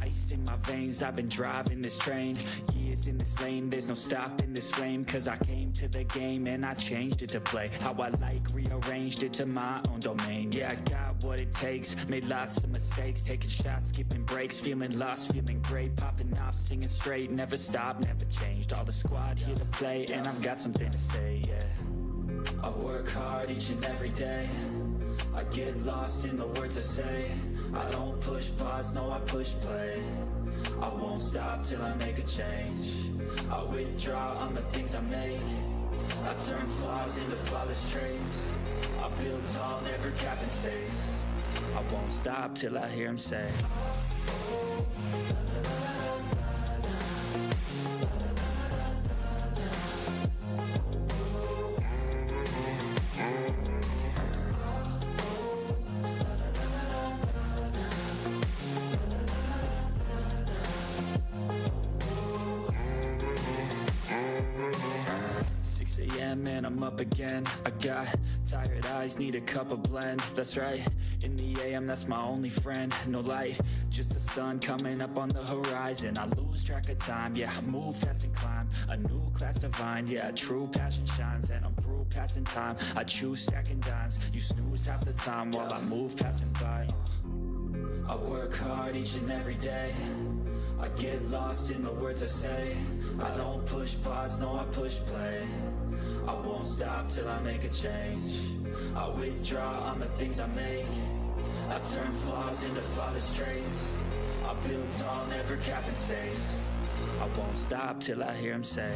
Ice in my veins, I've been driving this train. Years in this lane, there's no stopping this flame. Cause I came to the game and I changed it to play how I like, rearranged it to my own domain. Yeah, I got what it takes, made lots of mistakes, taking shots, skipping breaks, feeling lost, feeling great, popping off, singing straight, never stopped, never changed. All the squad here to play, and I've got something to say, yeah. I work hard each and every day, I get lost in the words I say. I don't push pause, no I push play. I won't stop till I make a change. I withdraw on the things I make. I turn flaws into flawless traits. I build tall, never capped in space. I won't stop till I hear him say 6 a.m. and I'm up again. I got tired eyes, need a cup of blend. That's right, in the AM, that's my only friend. No light, just the sun coming up on the horizon. I lose track of time, yeah, I move fast and climb a new class divine. Yeah, true passion shines and I'm through passing time. I choose stacking dimes, you snooze half the time while I move passing by. I work hard each and every day, I get lost in the words I say. I don't push pause, no I push play. I won't stop till I make a change. I withdraw on the things I make. I turn flaws into flawless traits. I build tall, never capped in space. I won't stop till I hear him say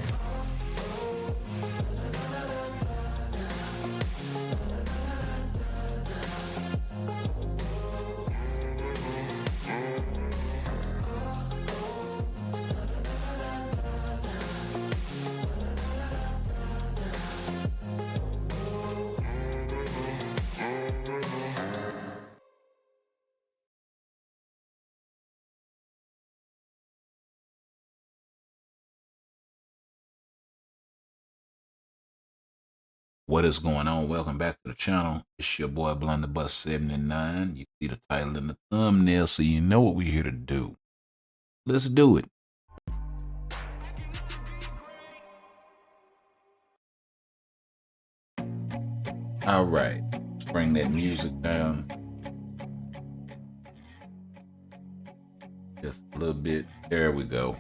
What is going on? Welcome back to the channel. It's your boy Blunderbuss 79. You see the title in the thumbnail, so you know what we're here to do. Let's do it. All right, let's bring that music down just a little bit. There we go.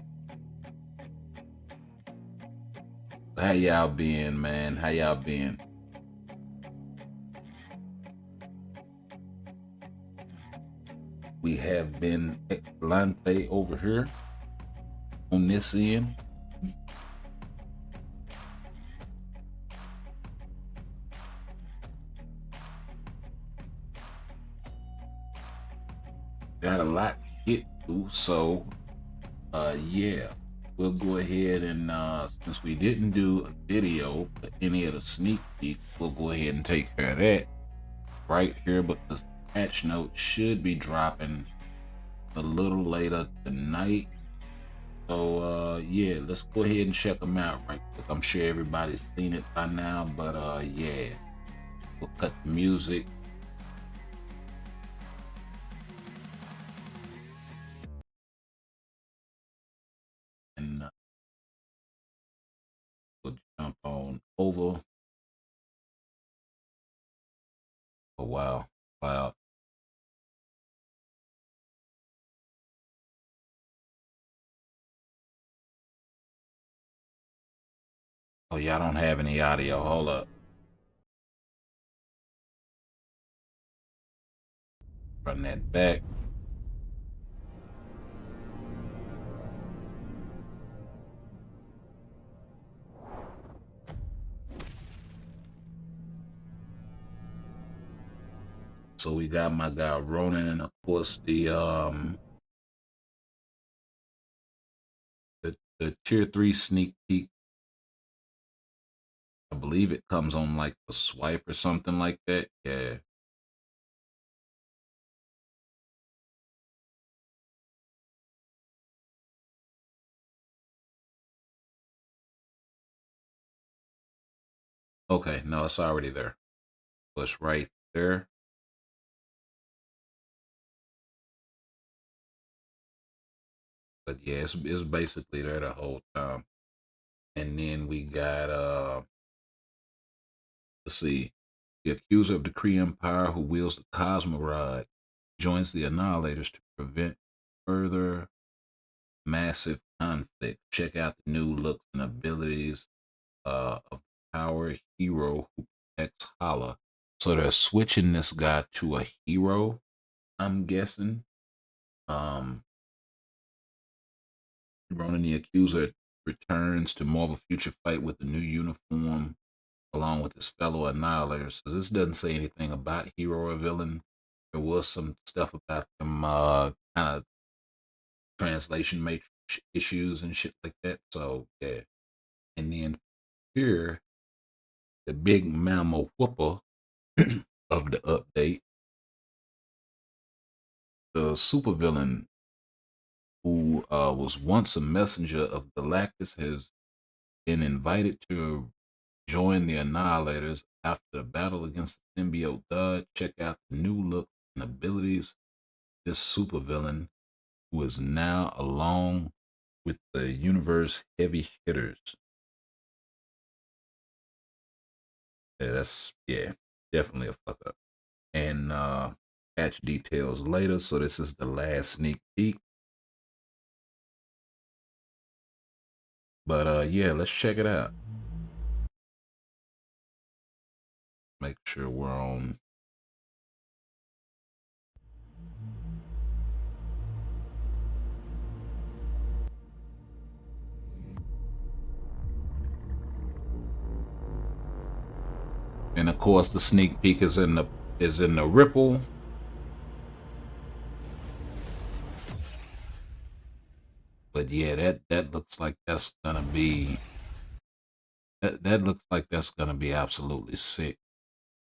How y'all been, man? How y'all been? We have been excelente over here on this end. Got a lot to get to, so yeah. We'll go ahead and, since we didn't do a video for any of the sneak peeks, we'll go ahead and take care of that right here, because the patch note should be dropping a little later tonight. So, yeah, let's go ahead and check them out right quick. I'm sure everybody's seen it by now, but, yeah, we'll cut the music. And we'll jump on over. Oh wow, wow. Oh yeah, I don't have any audio. Hold up. Run that back. So we got my guy Ronan, and of course the tier 3 sneak peek. I believe it comes on like a swipe or something like that. Yeah. Okay, no, it's already there. So it's right there. But yeah, it's basically there the whole time. And then we got let's see, the accuser of the Kree Empire who wields the Cosmo Rod joins the Annihilators to prevent further massive conflict. Check out the new looks and abilities of the power hero who protects Hala. So they're switching this guy to a hero, I'm guessing. Ronan the Accuser returns to Marvel Future Fight with a new uniform along with his fellow Annihilators. So this doesn't say anything about hero or villain. There was some stuff about them kind of translation matrix issues and shit like that. So yeah. And then here, the big mammal whooper of the update, the supervillain who was once a messenger of Galactus has been invited to join the Annihilators after the battle against the symbiote god. Check out the new look and abilities of this supervillain who is now along with the universe heavy hitters. Yeah, that's definitely a fuck up. And patch details later. So this is the last sneak peek. But yeah, let's check it out. Make sure we're on. And of course the sneak peek is in the ripple. But yeah, that looks like that's gonna be that looks like that's gonna be absolutely sick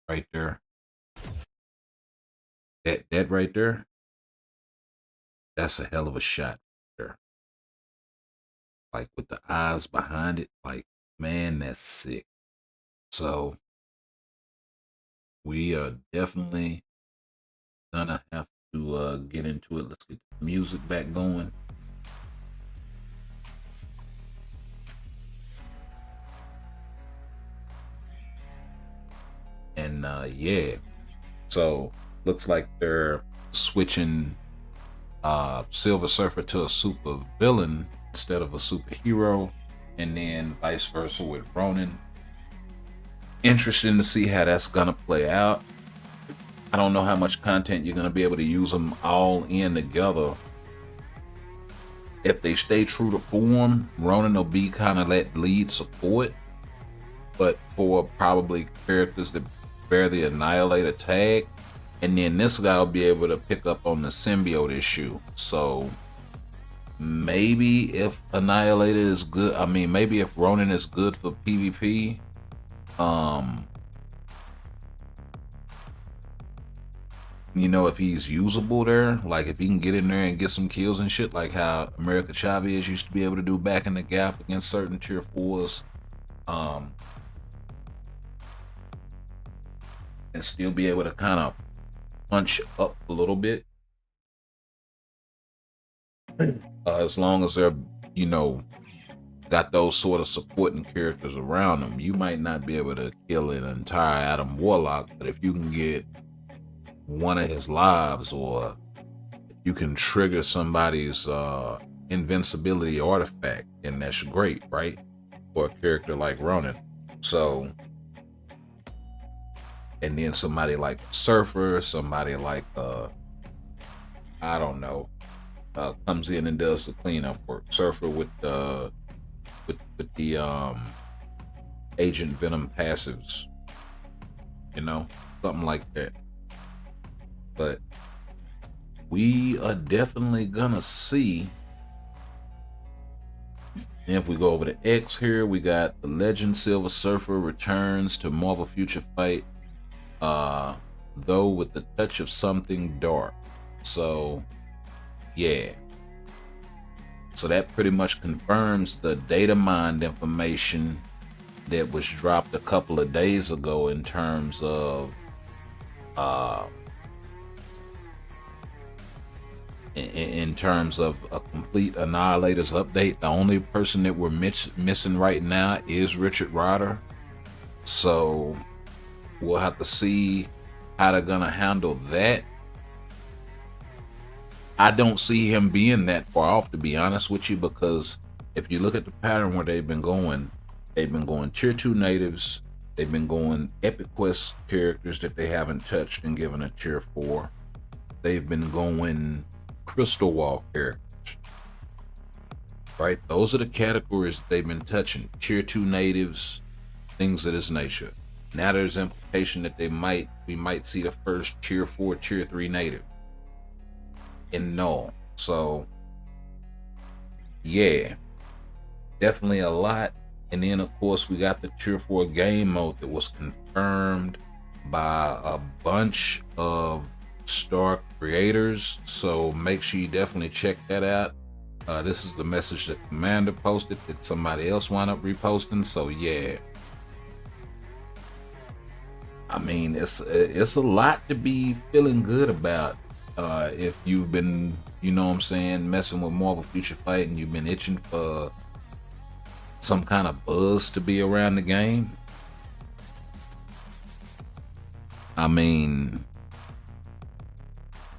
right there. That right there, that's a hell of a shot there. Like with the eyes behind it, like man, that's sick. So we are definitely gonna have to get into it. Let's get the music back going. And yeah, so looks like they're switching Silver Surfer to a super villain instead of a superhero, and then vice versa with Ronan. Interesting to see how that's gonna play out. I don't know how much content you're gonna be able to use them all in together. If they stay true to form, Ronan will be kind of that lead support, but for probably characters that bear the Annihilator tag, and then this guy will be able to pick up on the symbiote issue. So maybe if Annihilator is good, I mean, maybe if Ronan is good for PvP, you know, if he's usable there, like if he can get in there and get some kills and shit, like how America Chavez used to be able to do back in the gap against certain tier 4s, and still be able to kind of punch up a little bit, as long as they're, you know, got those sort of supporting characters around them. You might not be able to kill an entire Adam Warlock, but if you can get one of his lives, or if you can trigger somebody's invincibility artifact, then that's great, right? For a character like Ronan. So, and then somebody like Surfer, somebody like I don't know, comes in and does the cleanup work. Surfer with the Agent Venom passives, you know, something like that. But we are definitely gonna see. And if we go over to X here, we got the Legend Silver Surfer returns to Marvel Future Fight, though with the touch of something dark. So yeah, so that pretty much confirms the data mined information that was dropped a couple of days ago in terms of in terms of a complete Annihilators update. The only person that we're missing right now is Richard Rider. So we'll have to see how they're gonna handle that. I don't see him being that far off, to be honest with you, because if you look at the pattern where they've been going tier 2 natives, they've been going Epic Quest characters that they haven't touched and given a tier 4. They've been going Crystal Wall characters, right? Those are the categories they've been touching. Tier 2 natives, things of this nature. Now there's implication that we might see the first tier 4, tier 3 native in KNULL. So yeah, definitely a lot. And then of course we got the tier 4 game mode that was confirmed by a bunch of star creators, so make sure you definitely check that out. This is the message that Commander posted that somebody else wound up reposting. So yeah, I mean, it's a lot to be feeling good about. If you've been, you know what I'm saying, messing with Marvel Future Fight and you've been itching for some kind of buzz to be around the game, I mean,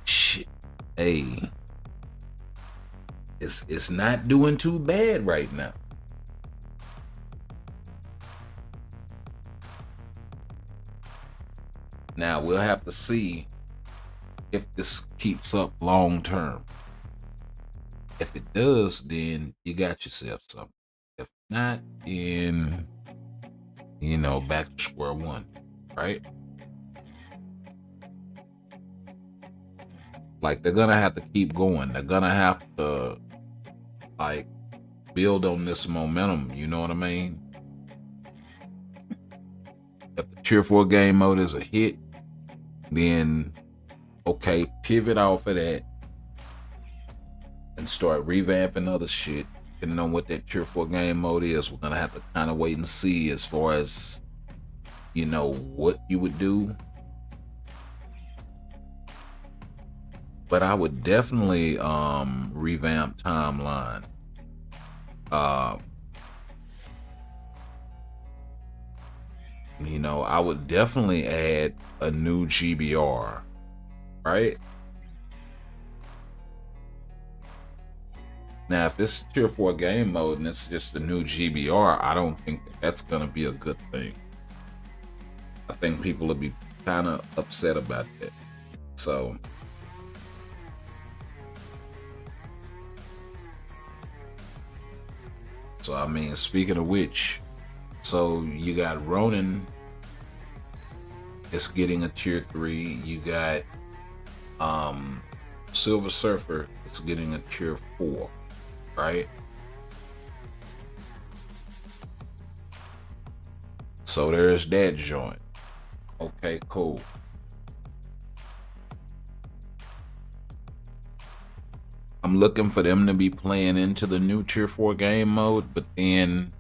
shit, hey, it's not doing too bad right now. Now we'll have to see if this keeps up long term. If it does, then you got yourself something. If not, then, you know, back to square one, right? Like, they're gonna have to keep going. They're gonna have to, like, build on this momentum, you know what I mean? If the tier 4 game mode is a hit, then okay, pivot off of that and start revamping other shit. Depending on what that tier 4 game mode is, we're gonna have to kind of wait and see as far as, you know, what you would do. But I would definitely revamp Timeline. You know, I would definitely add a new GBR, right? Now, if it's tier 4 game mode and it's just a new GBR, I don't think that's gonna be a good thing. I think people will be kind of upset about that. So I mean, speaking of which, so you got Ronan, it's getting a tier 3. You got Silver Surfer, it's getting a tier 4, right? So there's that joint. Okay, cool. I'm looking for them to be playing into the new tier 4 game mode, but then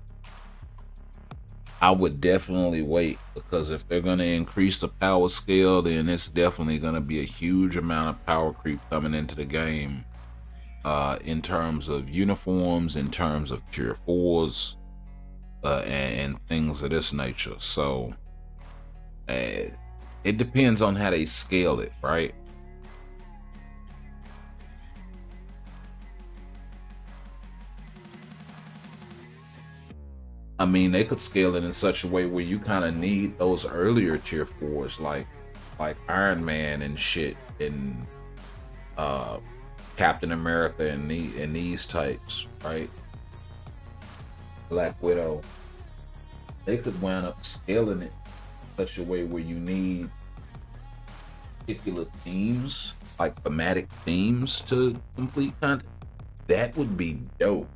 I would definitely wait, because if they're going to increase the power scale, then it's definitely going to be a huge amount of power creep coming into the game, in terms of uniforms, in terms of tier 4s, and things of this nature. So it depends on how they scale it, right? I mean, they could scale it in such a way where you kind of need those earlier tier 4s, like Iron Man and shit, and Captain America and these types, right? Black Widow. They could wind up scaling it in such a way where you need particular themes, like thematic themes, to complete content. That would be dope.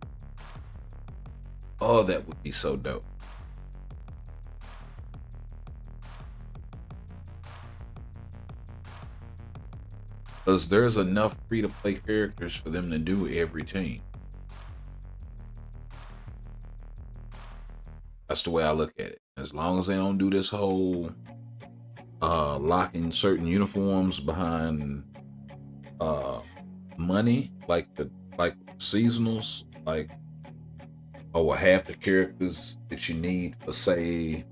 Oh, that would be so dope. Because there's enough free-to-play characters for them to do every team. That's the way I look at it. As long as they don't do this whole locking certain uniforms behind money, like seasonals, like half the characters that you need for say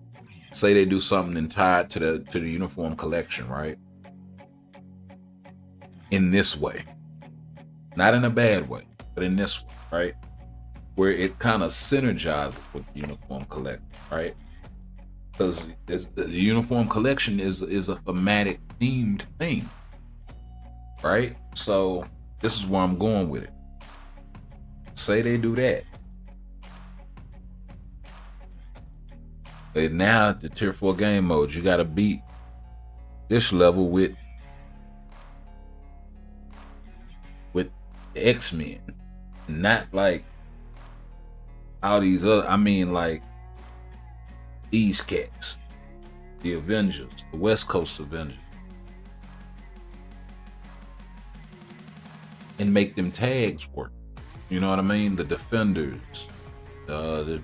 they do something and tied to the uniform collection, right? In this way, not in a bad way, but in this way, right? Where it kind of synergizes with the uniform collection, right? Because the uniform collection is a thematic themed thing, right? So this is where I'm going with it. Say they do that. And now the tier 4 game mode, you gotta beat this level with the X-Men. Not like all these other, I mean like these cats. The Avengers, the West Coast Avengers. And make them tags work. You know what I mean? The Defenders, the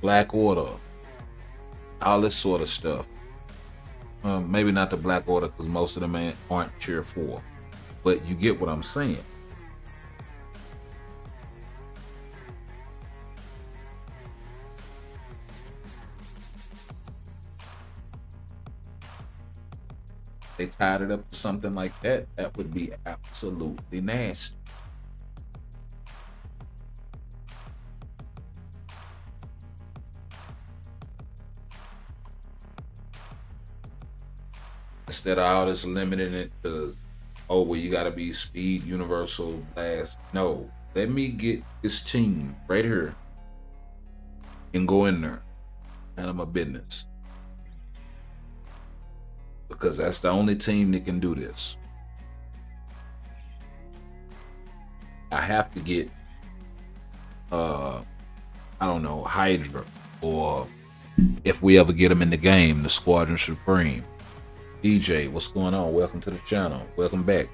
Black Order, all this sort of stuff. Maybe not the Black Order because most of them aren't tier 4, but you get what I'm saying. They tied it up to something like that, that would be absolutely nasty. Instead of all this limiting it to, oh, well, you gotta be speed, universal, blast. No, let me get this team right here and go in there. And I'm a business. Because that's the only team that can do this. I have to get, I don't know, Hydra, or if we ever get them in the game, the Squadron Supreme. DJ, what's going on? Welcome to the channel. Welcome back.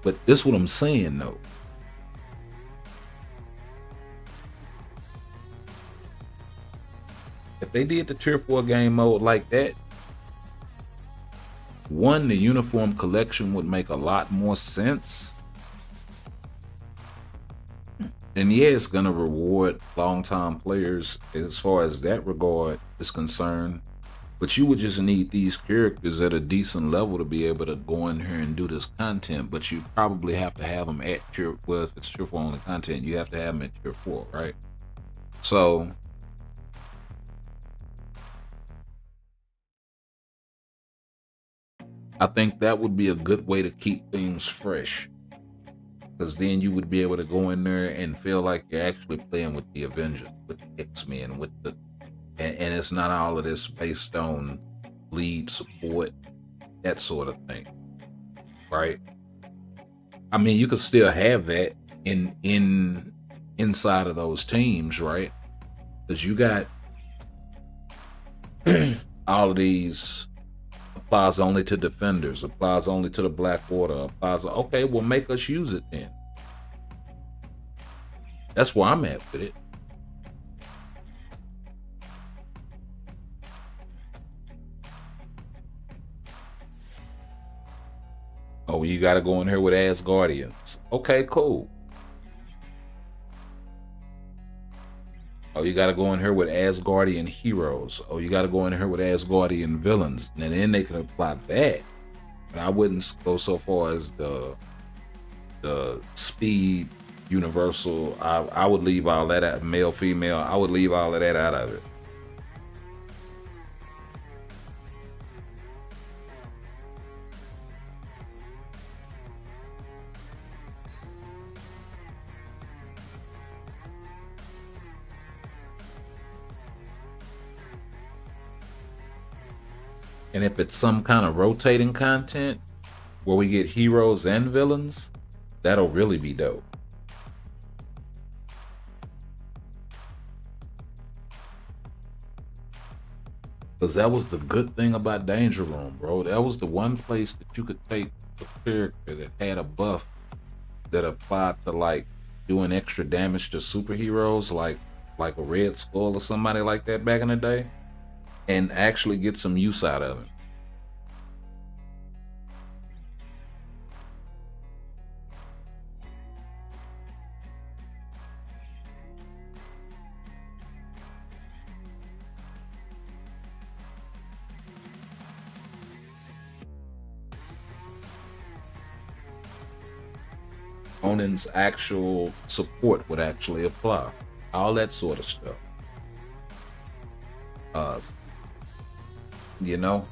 But this is what I'm saying though. If they did the tier 4 game mode like that, one, the uniform collection would make a lot more sense. And yeah, it's gonna reward long-time players as far as that regard is concerned. But you would just need these characters at a decent level to be able to go in here and do this content. But you probably have to have them at tier, well, if it's tier 4 only content, you have to have them at tier 4, right? So I think that would be a good way to keep things fresh. Because then you would be able to go in there and feel like you're actually playing with the Avengers, with the X-Men, with the, and it's not all of this based on lead support, that sort of thing, right? I mean, you could still have that inside of those teams, right? Because you got all of these. Applies only to Defenders, applies only to the Black Order, applies, okay, well, make us use it then. That's where I'm at with it. Oh, you gotta go in here with Asgardians. Okay, cool. Oh, you gotta go in here with Asgardian heroes. Oh, you gotta go in here with Asgardian villains. And then they can apply that. But I wouldn't go so far as the speed universal. I would leave all that out. Male, female, I would leave all of that out of it. And if it's some kind of rotating content where we get heroes and villains, that'll really be dope. Because that was the good thing about Danger Room, bro. That was the one place that you could take a character that had a buff that applied to like doing extra damage to superheroes, like a Red Skull or somebody like that back in the day, and actually get some use out of it. Ronan's actual support would actually apply. All that sort of stuff. You know?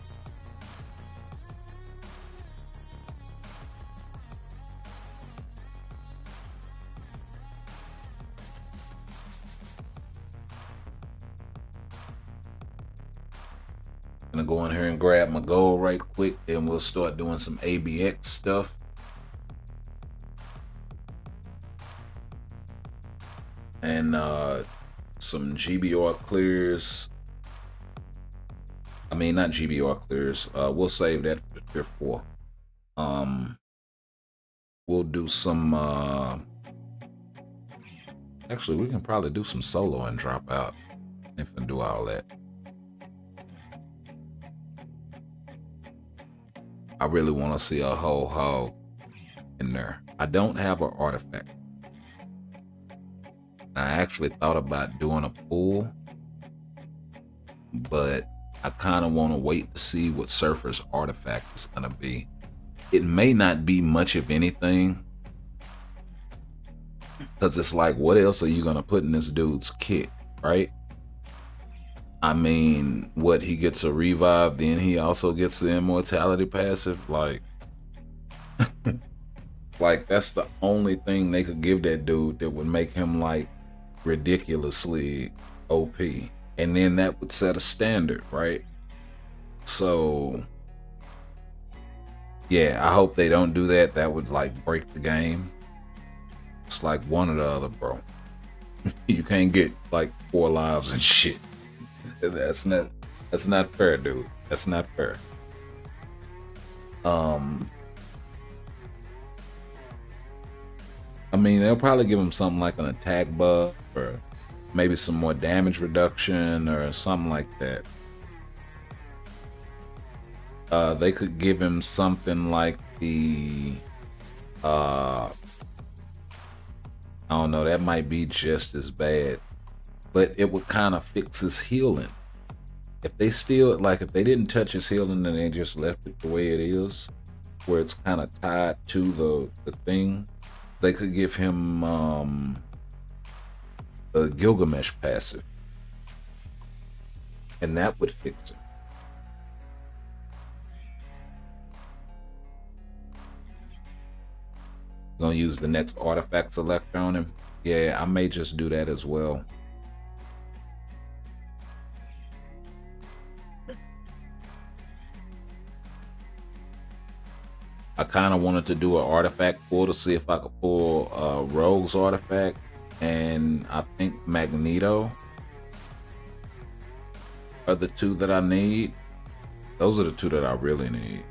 Gonna go in here and grab my gold right quick, then we'll start doing some ABX stuff. And some GBR clears. I mean, not GBR clears. We'll save that for tier 4. We'll do some actually, we can probably do some solo and drop out if we do all that. I really want to see a whole hog in there. I don't have an artifact. I actually thought about doing a pool, but I kind of want to wait to see what Surfer's artifact is going to be. It may not be much of anything, because it's like, what else are you going to put in this dude's kit, right? I mean, what, he gets a revive, then he also gets the immortality passive? Like, like that's the only thing they could give that dude that would make him like ridiculously OP. And then that would set a standard, right? So yeah, I hope they don't do that. That would like break the game. It's like one or the other, bro. You can't get like 4 lives and shit. That's not fair, dude. That's not fair. I mean, they'll probably give him something like an attack buff or maybe some more damage reduction or something like that. They could give him something like the I don't know, that might be just as bad, but it would kind of fix his healing. If they still, like, if they didn't touch his healing and they just left it the way it is, where it's kind of tied to the thing, they could give him a Gilgamesh passive, and that would fix it. Gonna use the next artifact selector on him. Yeah, I may just do that as well. I kind of wanted to do an artifact pull to see if I could pull Rogue's artifact, and I think Magneto are the 2 that I need. Those are the 2 that I really need.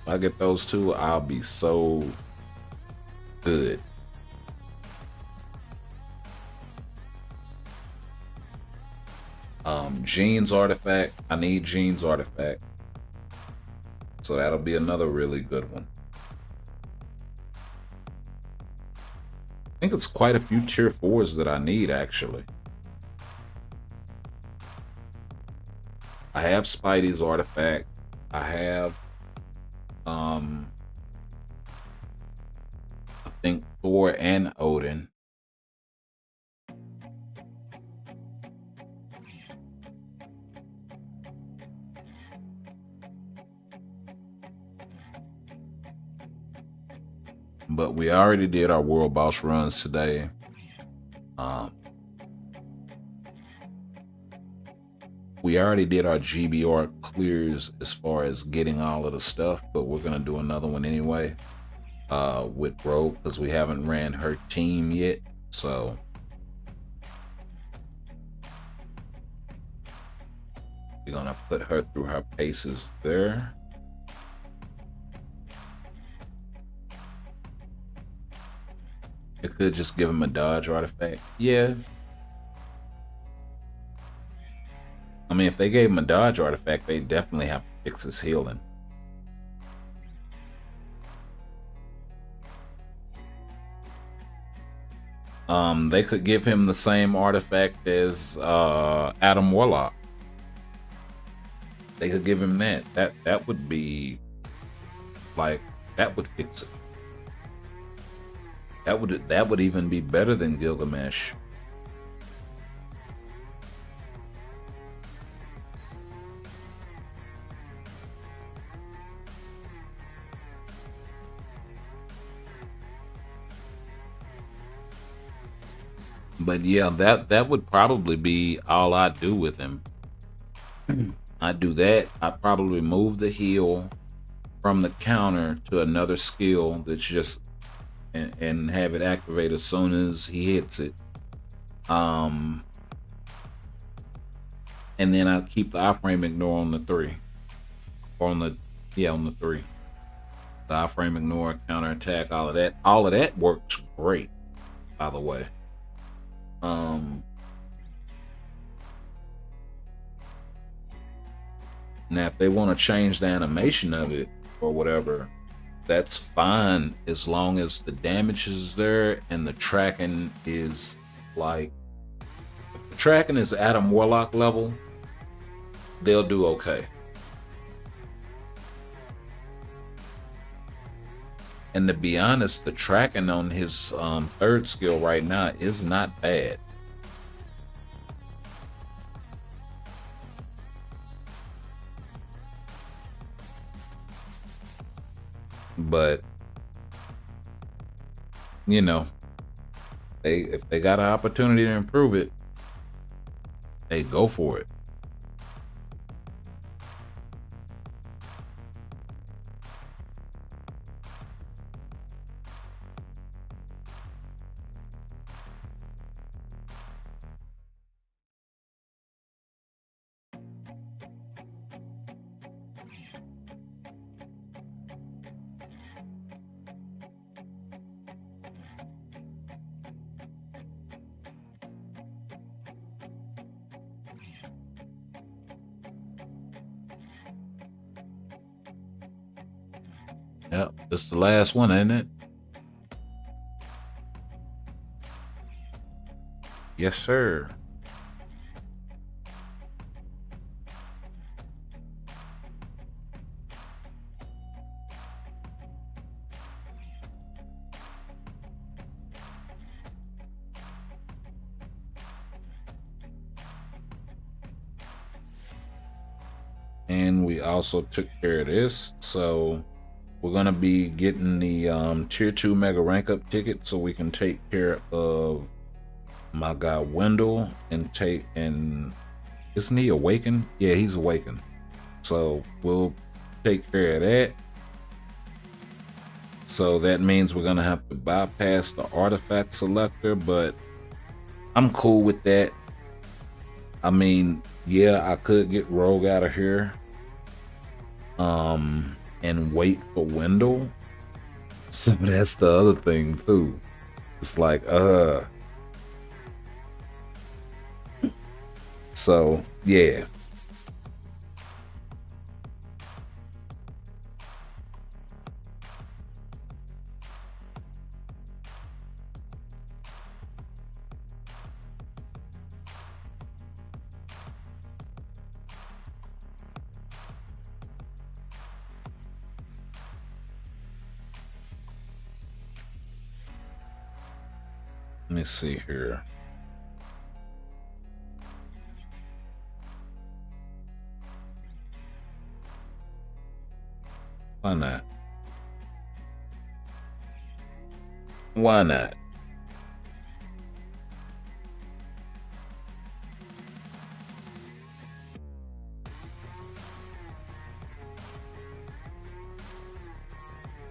If I get those 2, I'll be so good. Jean's artifact. I need Jean's artifact. So that'll be another really good one. I think it's quite a few tier 4s that I need, actually. I have Spidey's artifact. I have I think Thor and Odin. But we already did our world boss runs today. We already did our GBR clears as far as getting all of the stuff, but we're gonna do another one anyway with Rogue, because we haven't ran her team yet. So we're gonna put her through her paces there. It could just give him a dodge artifact. Yeah. I mean, if they gave him a dodge artifact, they definitely have to fix his healing. They could give him the same artifact as Adam Warlock. They could give him that. That would be like, that would fix it. That would even be better than Gilgamesh. But yeah, that would probably be all I do with him. I do that. I probably move the heal from the counter to another skill that's just and have it activate as soon as he hits it. And then I keep the iframe ignore on the 3. Or on the on the 3. The iframe ignore, counter attack, all of that. All of that works great, by the way. Now if they want to change the animation of it or whatever, that's fine, as long as the damage is there and the tracking is like, if the tracking is Adam Warlock level, they'll do okay. And to be honest, the tracking on his third skill right now is not bad. But you know, if they got an opportunity to improve it, they go for it. Yep, this is the last one, ain't it? Yes, sir. And we also took care of this, so we're gonna be getting the tier 2 mega rank up ticket so we can take care of my guy Wendell and isn't he awakened? Yeah, he's awakened. So we'll take care of that. So that means we're gonna have to bypass the artifact selector, but I'm cool with that. I mean, yeah, I could get Rogue out of here. And wait for Wendell. So that's the other thing too. It's like, so yeah. Let me see here. Why not? Why not?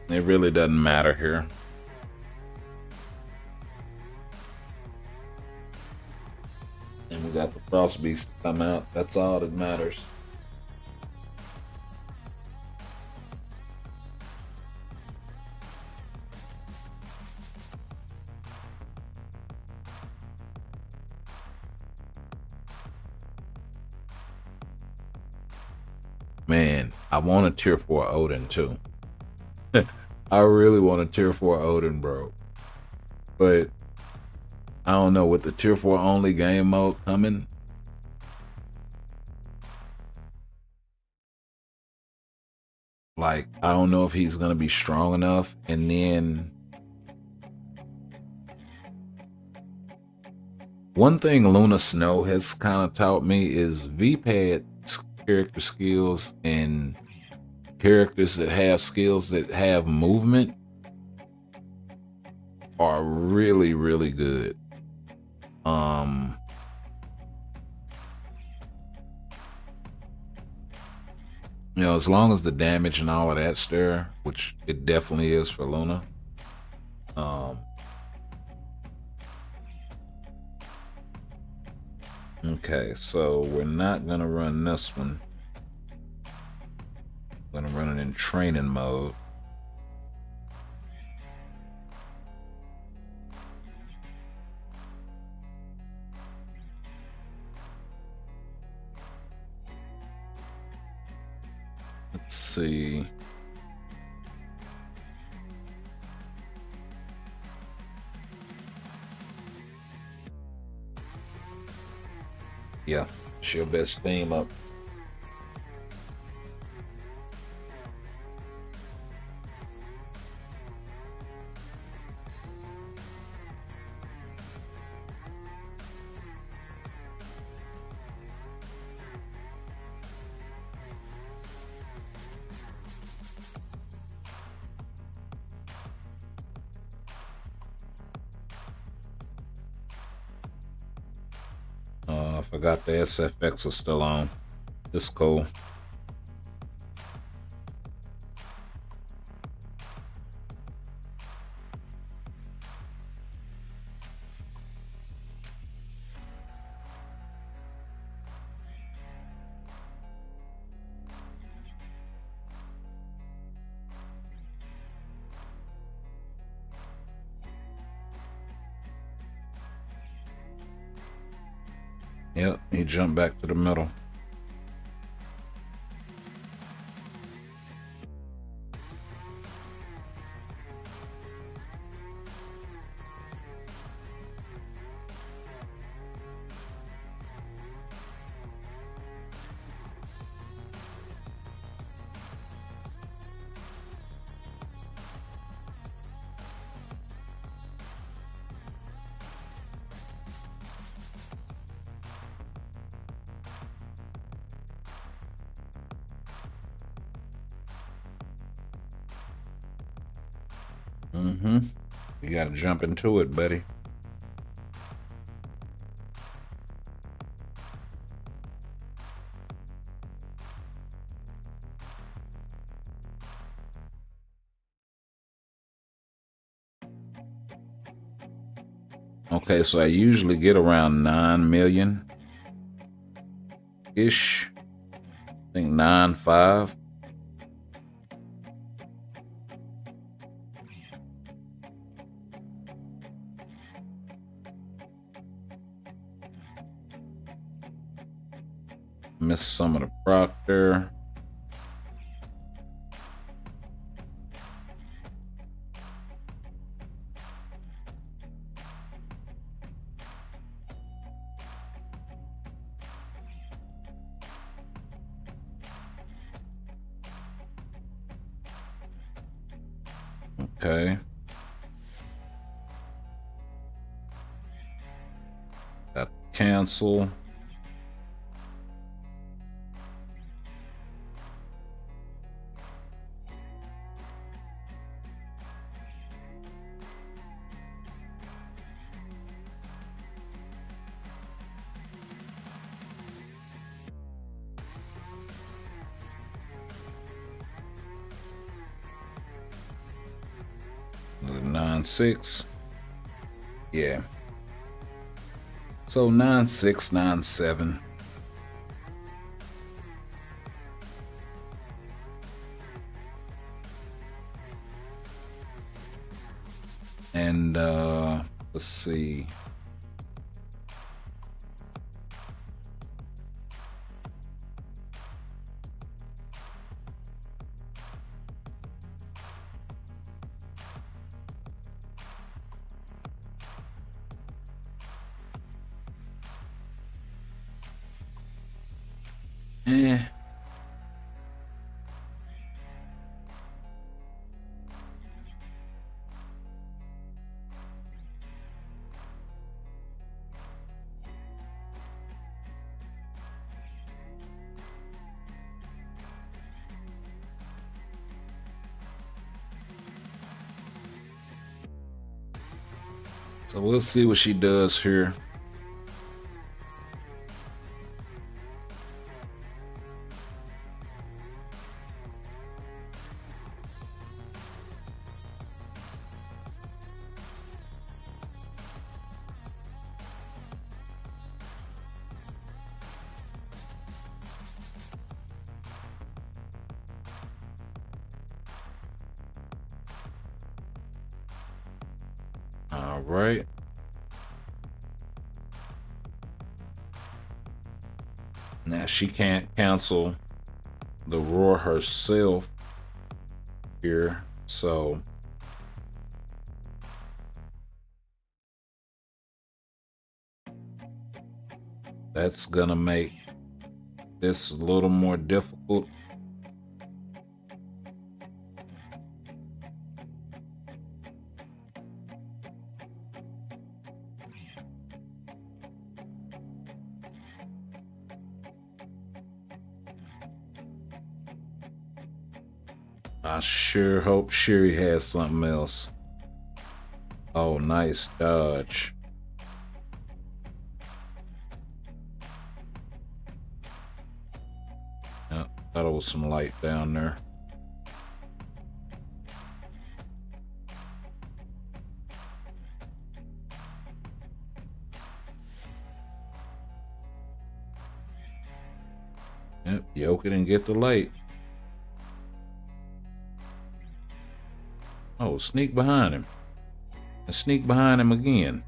It really doesn't matter here. And we got the Frost Beast to come out. That's all that matters. Man, I want a tier 4 Odin too. I really want a tier 4 Odin, bro. But I don't know, with the tier 4 only game mode coming, like, I don't know if he's gonna be strong enough. And then One thing Luna Snow has kind of taught me is V-Pad character skills and characters that have skills that have movement are really, really good. You know, as long as the damage and all of that's there, which it definitely is for Luna. Okay, so we're not gonna run this one. I'm gonna run it in training mode. Let's see. Yeah, it's your best team up. I forgot the SFX is still on. It's cool. Yep, he jumped back to the middle. You gotta jump into it, buddy. Okay, so I usually get around 9 million-ish. I think 9.5. Missed some of the Proctor. Okay. Got cancel. The 9.6. Yeah. So 9.6, 9.7. And let's see. So we'll see what she does here. All right. Now she can't cancel the roar herself here, so that's gonna make this a little more difficult. I sure hope Sherry has something else. Oh, nice dodge. Yep, thought it was some light down there. Yep, Yoke it and get the light. Oh, sneak behind him. And sneak behind him again.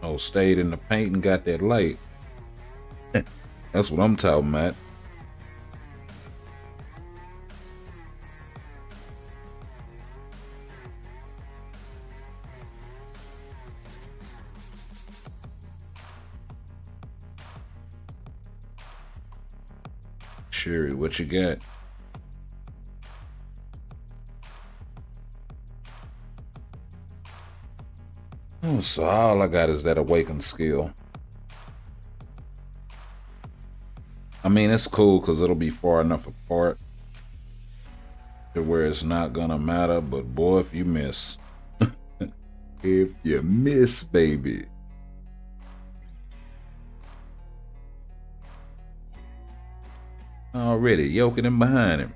Oh, stayed in the paint and got that light. That's what I'm talking about. Sherry, what you got? Oh, so all I got is that awaken skill. I mean, it's cool because it'll be far enough apart to where it's not gonna matter, but boy, if you miss. If you miss, baby. Already yoking him behind him.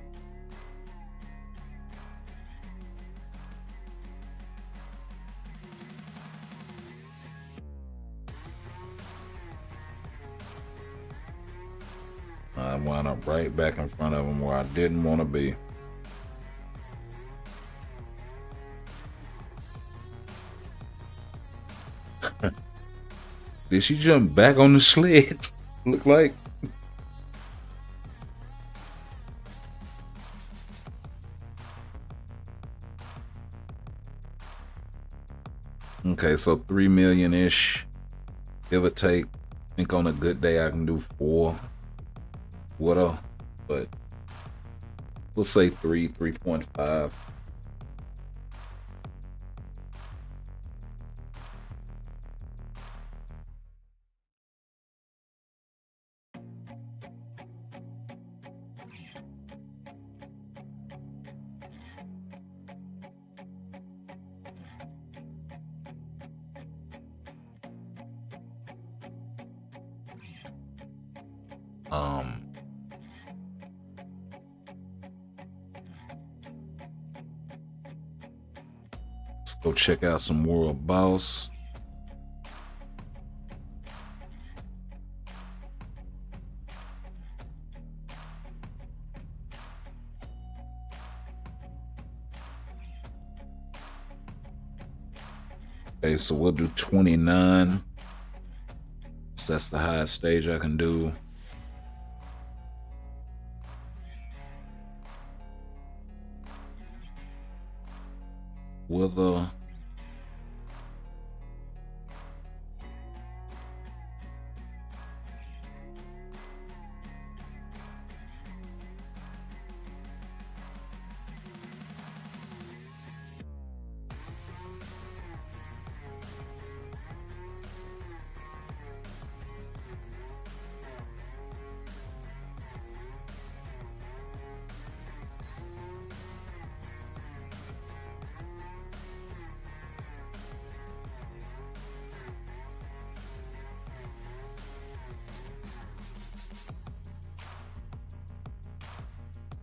I wound up right back in front of him where I didn't want to be. Did she jump back on the sled? Look like. Okay, so 3 million-ish, give or take. I think on a good day I can do 4. What but we'll say 3.5. Let's go check out some World Boss. Okay, so we'll do 29. So that's the highest stage I can do. With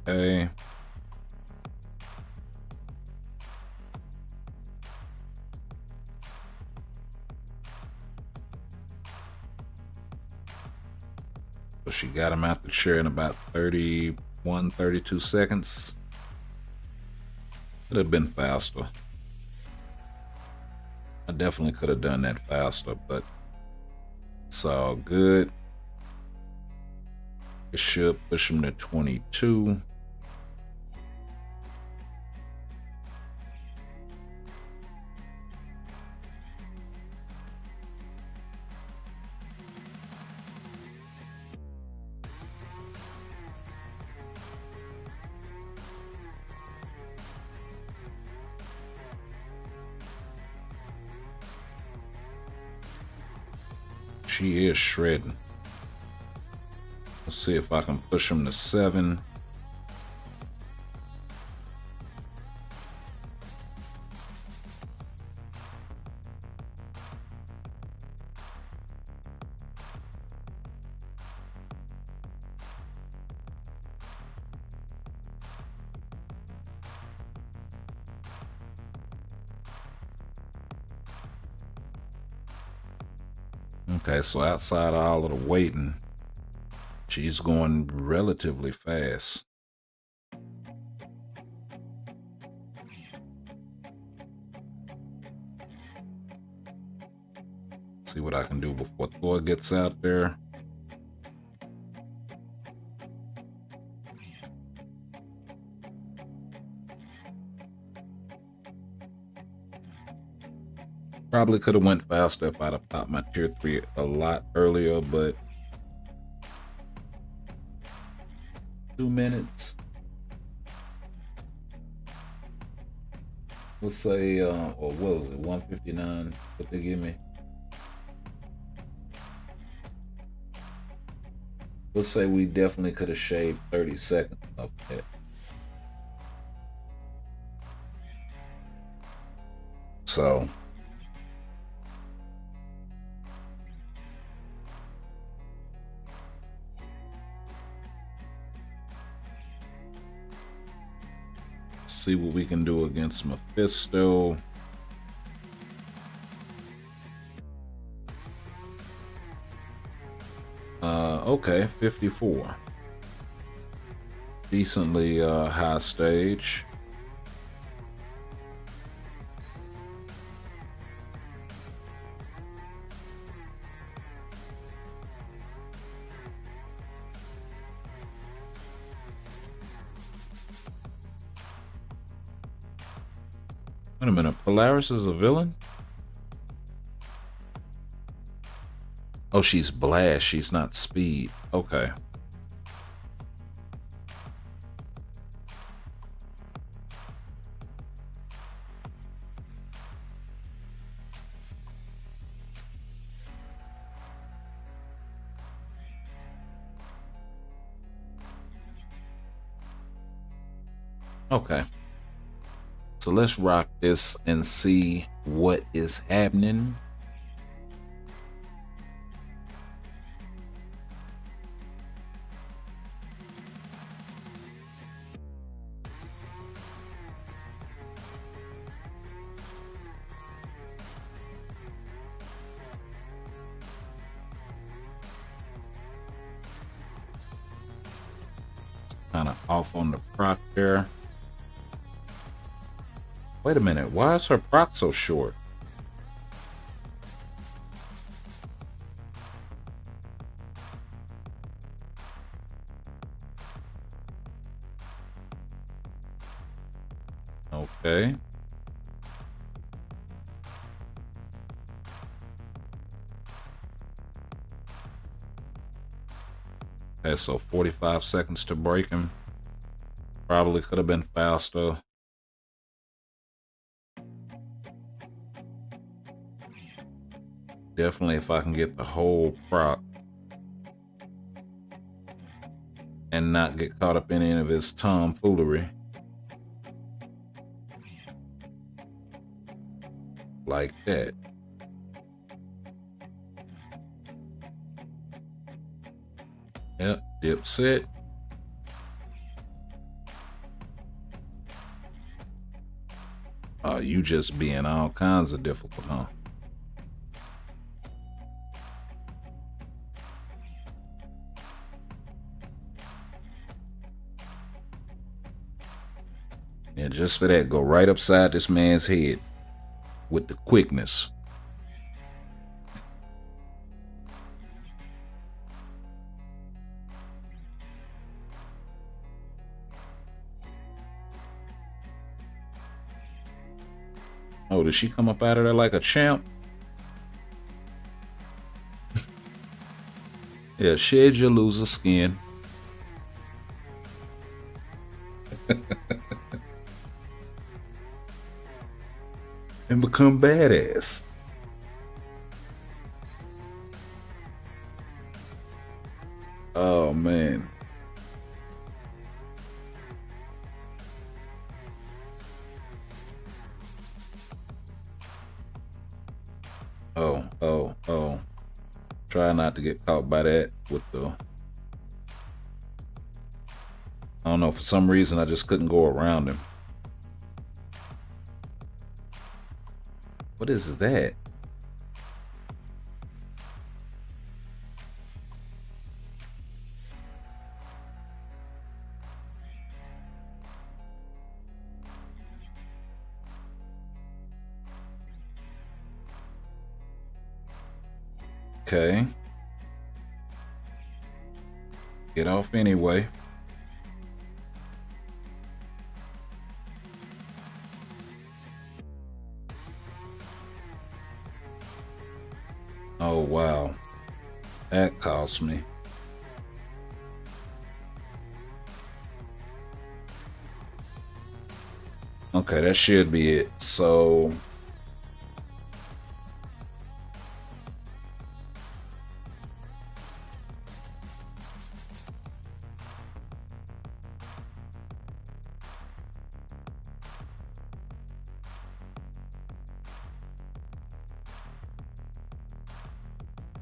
Okay. So she got him out the chair in about 31, 32 seconds. Could have been faster. I definitely could have done that faster, but it's all good. It should push him to 22. She is shredding. Let's see if I can push him to 7. Okay, so outside all of the waiting, she's going relatively fast. See what I can do before Thor gets out there. Probably could have went faster if I'd have popped my tier 3 a lot earlier, but 2 minutes. Let's say, or what was it, 159? What they give me? Let's say we definitely could have shaved 30 seconds off that. So see what we can do against Mephisto. Okay, 54. Decently high stage. Wait a minute, Polaris is a villain? Oh, she's blast, she's not speed. Okay. Okay. So let's rock this and see what is happening. Kind of off on the proc there. Wait a minute, why is her proc so short? Okay. Okay, so 45 seconds to break him. Probably could have been faster. Definitely if I can get the whole proc and not get caught up in any of his tomfoolery. Like that. Yep, dipset. You just being all kinds of difficult, huh? Yeah, just for that, go right upside this man's head with the quickness. Oh, did she come up out of there like a champ? Yeah, shed your loser skin. And become badass. Oh, man. Oh. Try not to get caught by that with the... I don't know, for some reason I just couldn't go around him. What is that? Okay. Get off anyway. Oh, wow. That cost me. Okay, that should be it. So...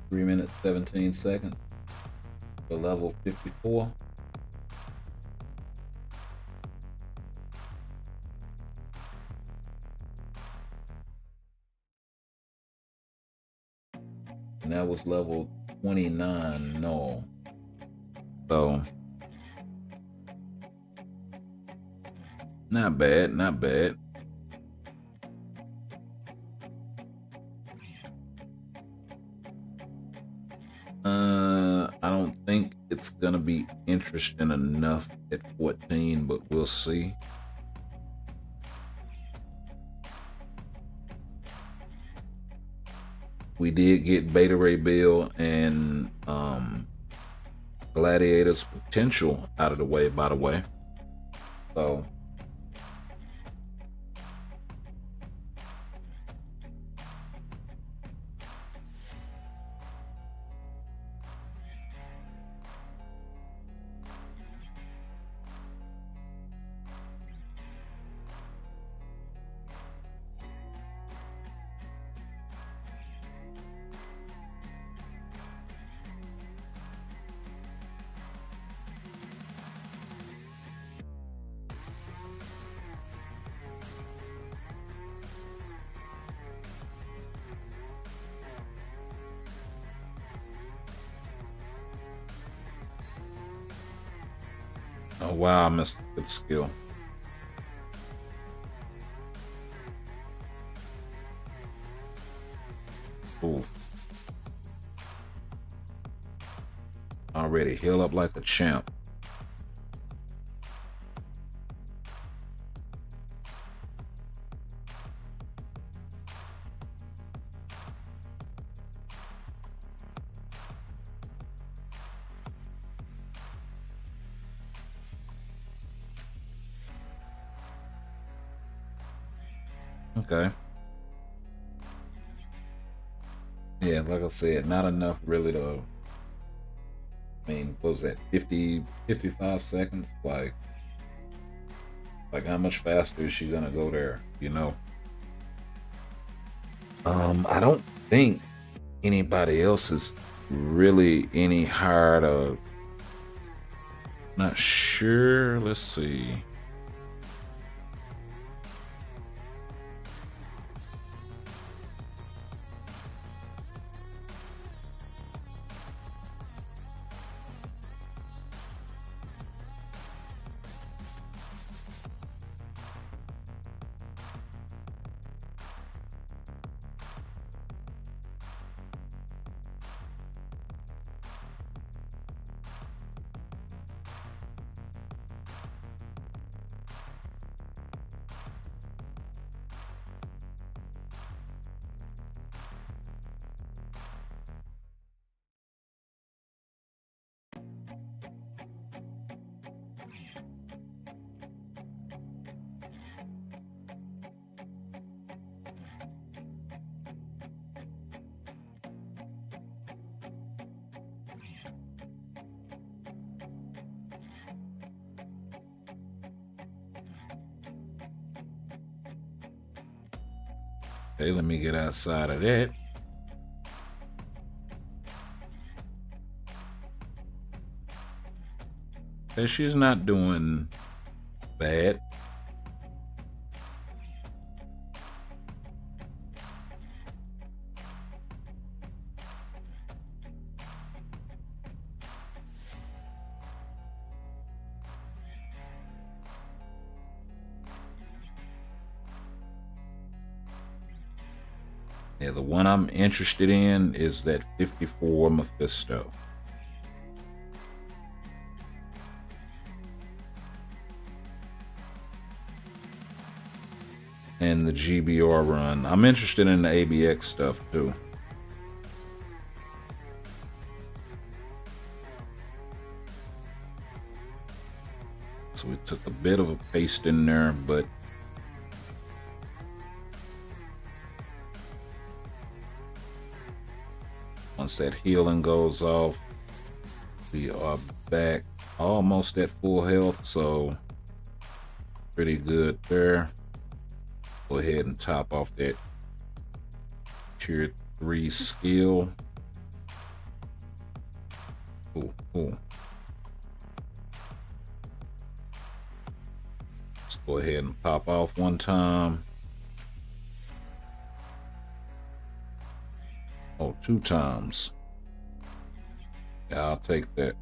3 minutes, 17 seconds for level 54. And that was level 29 null. So, not bad, not bad. I don't think it's gonna be interesting enough at 14, but we'll see. We did get Beta Ray Bill and Gladiator's potential out of the way, by the way. So oh wow, I missed a good skill. Ooh. Already heal up like a champ. Okay. Yeah, like I said, not enough really to, I mean, what was that, 50, 55 seconds? Like how much faster is she gonna go there, you know? I don't think anybody else is really any higher to, not sure, let's see. Okay, let me get outside of that. Okay, she's not doing bad. Yeah, the one I'm interested in is that 54 Mephisto. And the GBR run. I'm interested in the ABX stuff too. So we took a bit of a paste in there, but once that healing goes off, we are back almost at full health, so pretty good there. Go ahead and top off that tier 3 skill. Ooh, ooh. Let's go ahead and pop off one time. Oh, 2 times. Yeah, I'll take that.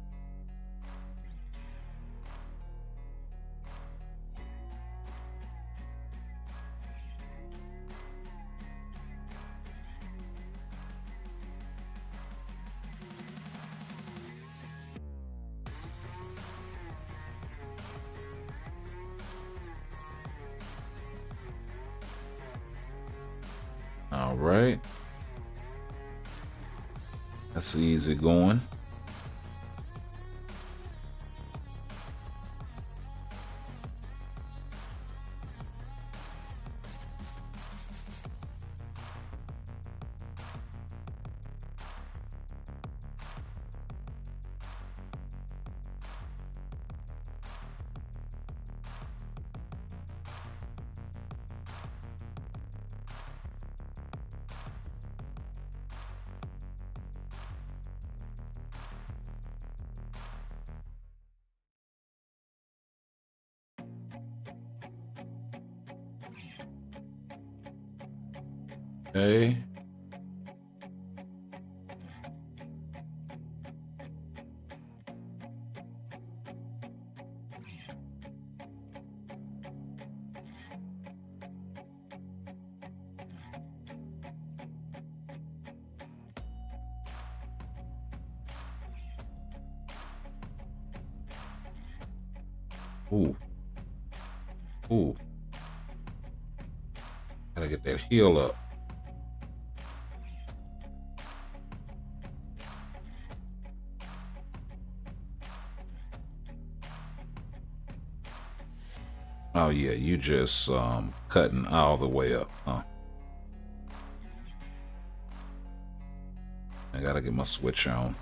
All right. That's easy going. Okay. Ooh. Ooh. Gotta get that heal up. Oh yeah, you just cutting all the way up, huh? I gotta get my switch on.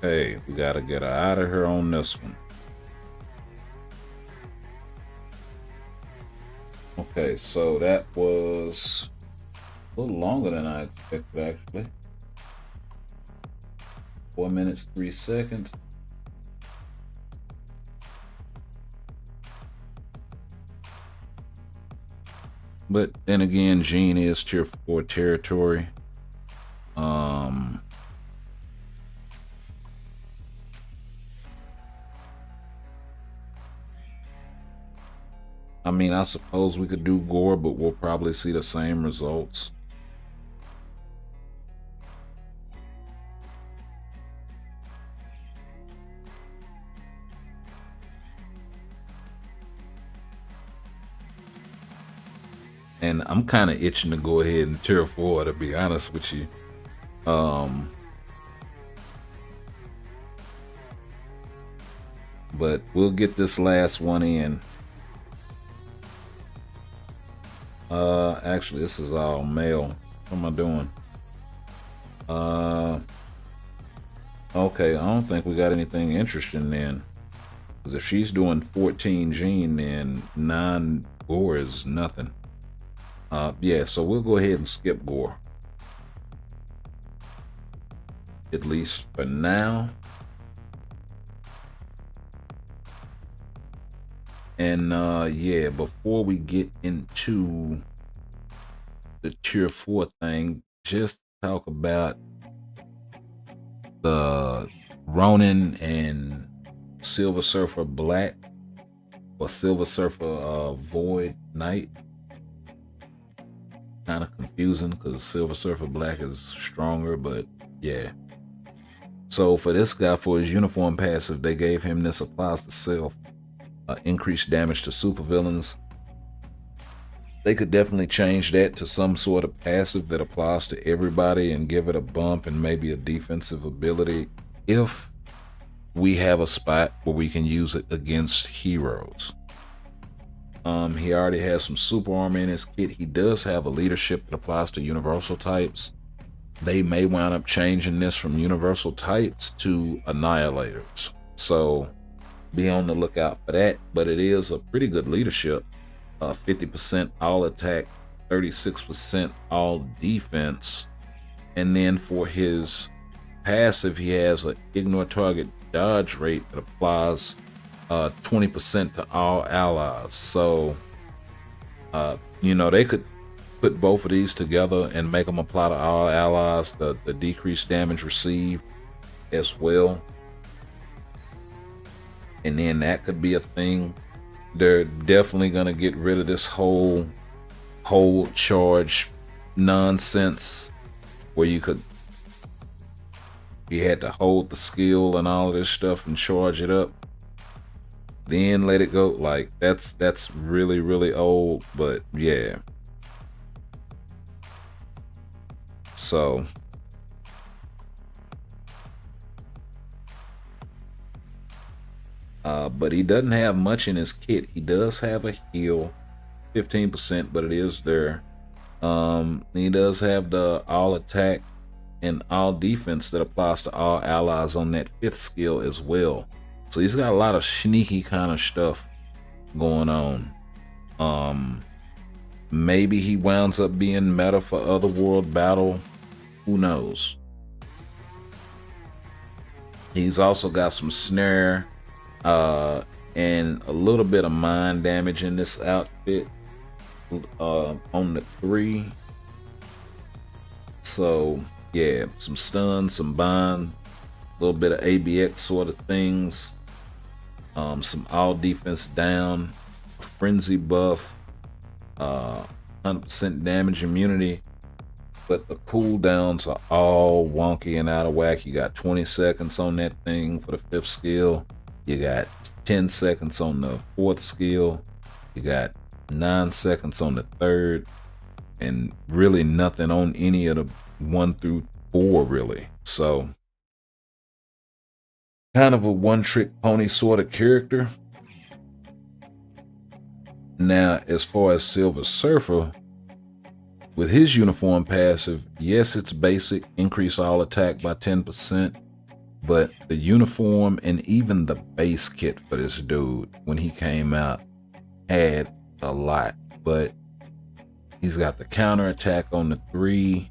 Hey, we gotta get her out of here on this one. Okay, so that was a little longer than I expected, actually. 4 minutes, 3 seconds. But then again, Jean is tier 4 territory. I mean, I suppose we could do Gore, but we'll probably see the same results. And I'm kind of itching to go ahead and tier 4, to be honest with you. but we'll get this last one in. Actually, this is all male. What am I doing? Okay, I don't think we got anything interesting then. Because if she's doing 14 gene, then 9 gore is nothing. Yeah, so we'll go ahead and skip gore. At least for now. And yeah, before we get into the tier 4 thing, just talk about the Ronan and Silver Surfer Black or Silver Surfer Void Knight. Kind of confusing because Silver Surfer Black is stronger, but yeah. So for this guy, for his uniform passive, they gave him this applies to self, increased damage to supervillains. They could definitely change that to some sort of passive that applies to everybody and give it a bump and maybe a defensive ability if we have a spot where we can use it against heroes. He already has some super armor in his kit. He does have a leadership that applies to universal types. They may wind up changing this from universal types to annihilators. So be on the lookout for that, but it is a pretty good leadership. 50% all attack, 36% all defense. And then for his passive, he has an ignore target dodge rate that applies 20% to all allies. So, you know, they could put both of these together and make them apply to all allies, the decreased damage received as well. And then that could be a thing. They're definitely gonna get rid of this whole charge nonsense where you had to hold the skill and all of this stuff and charge it up, then let it go. Like that's really, really old, but yeah. So but he doesn't have much in his kit. He does have a heal, 15%, but it is there. He does have the all attack and all defense that applies to all allies on that 5th skill as well. So he's got a lot of sneaky kind of stuff going on. Maybe he winds up being meta for Otherworld Battle. Who knows? He's also got some snare and a little bit of mind damage in this outfit on the 3. So yeah, some stun, some bind, a little bit of ABX sort of things, some all defense down, a frenzy buff, 100% damage immunity, but the cooldowns are all wonky and out of whack. You got 20 seconds on that thing for the 5th skill. You got 10 seconds on the 4th skill. You got 9 seconds on the 3rd, and really nothing on any of the 1 through 4 really. So kind of a one-trick pony sort of character. Now, as far as Silver Surfer, with his uniform passive, yes, it's basic, increase all attack by 10%. But the uniform and even the base kit for this dude when he came out had a lot. But he's got the counter attack on the 3.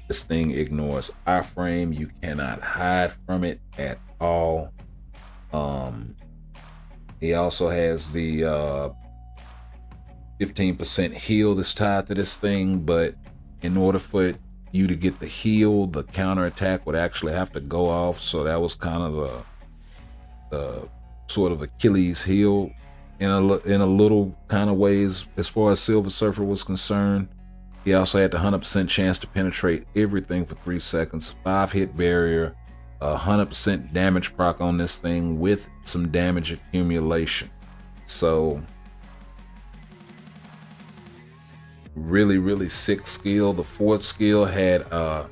This thing ignores iframe. You cannot hide from it at all. He also has the 15% heal that's tied to this thing, but in order for you to get the heal, the counter attack would actually have to go off. So that was kind of the sort of Achilles heel in a little kind of ways as far as Silver Surfer was concerned. He also had the 100% chance to penetrate everything for 3 seconds, 5-hit barrier, 100% damage proc on this thing with some damage accumulation. So really, really sick skill. The 4th skill had a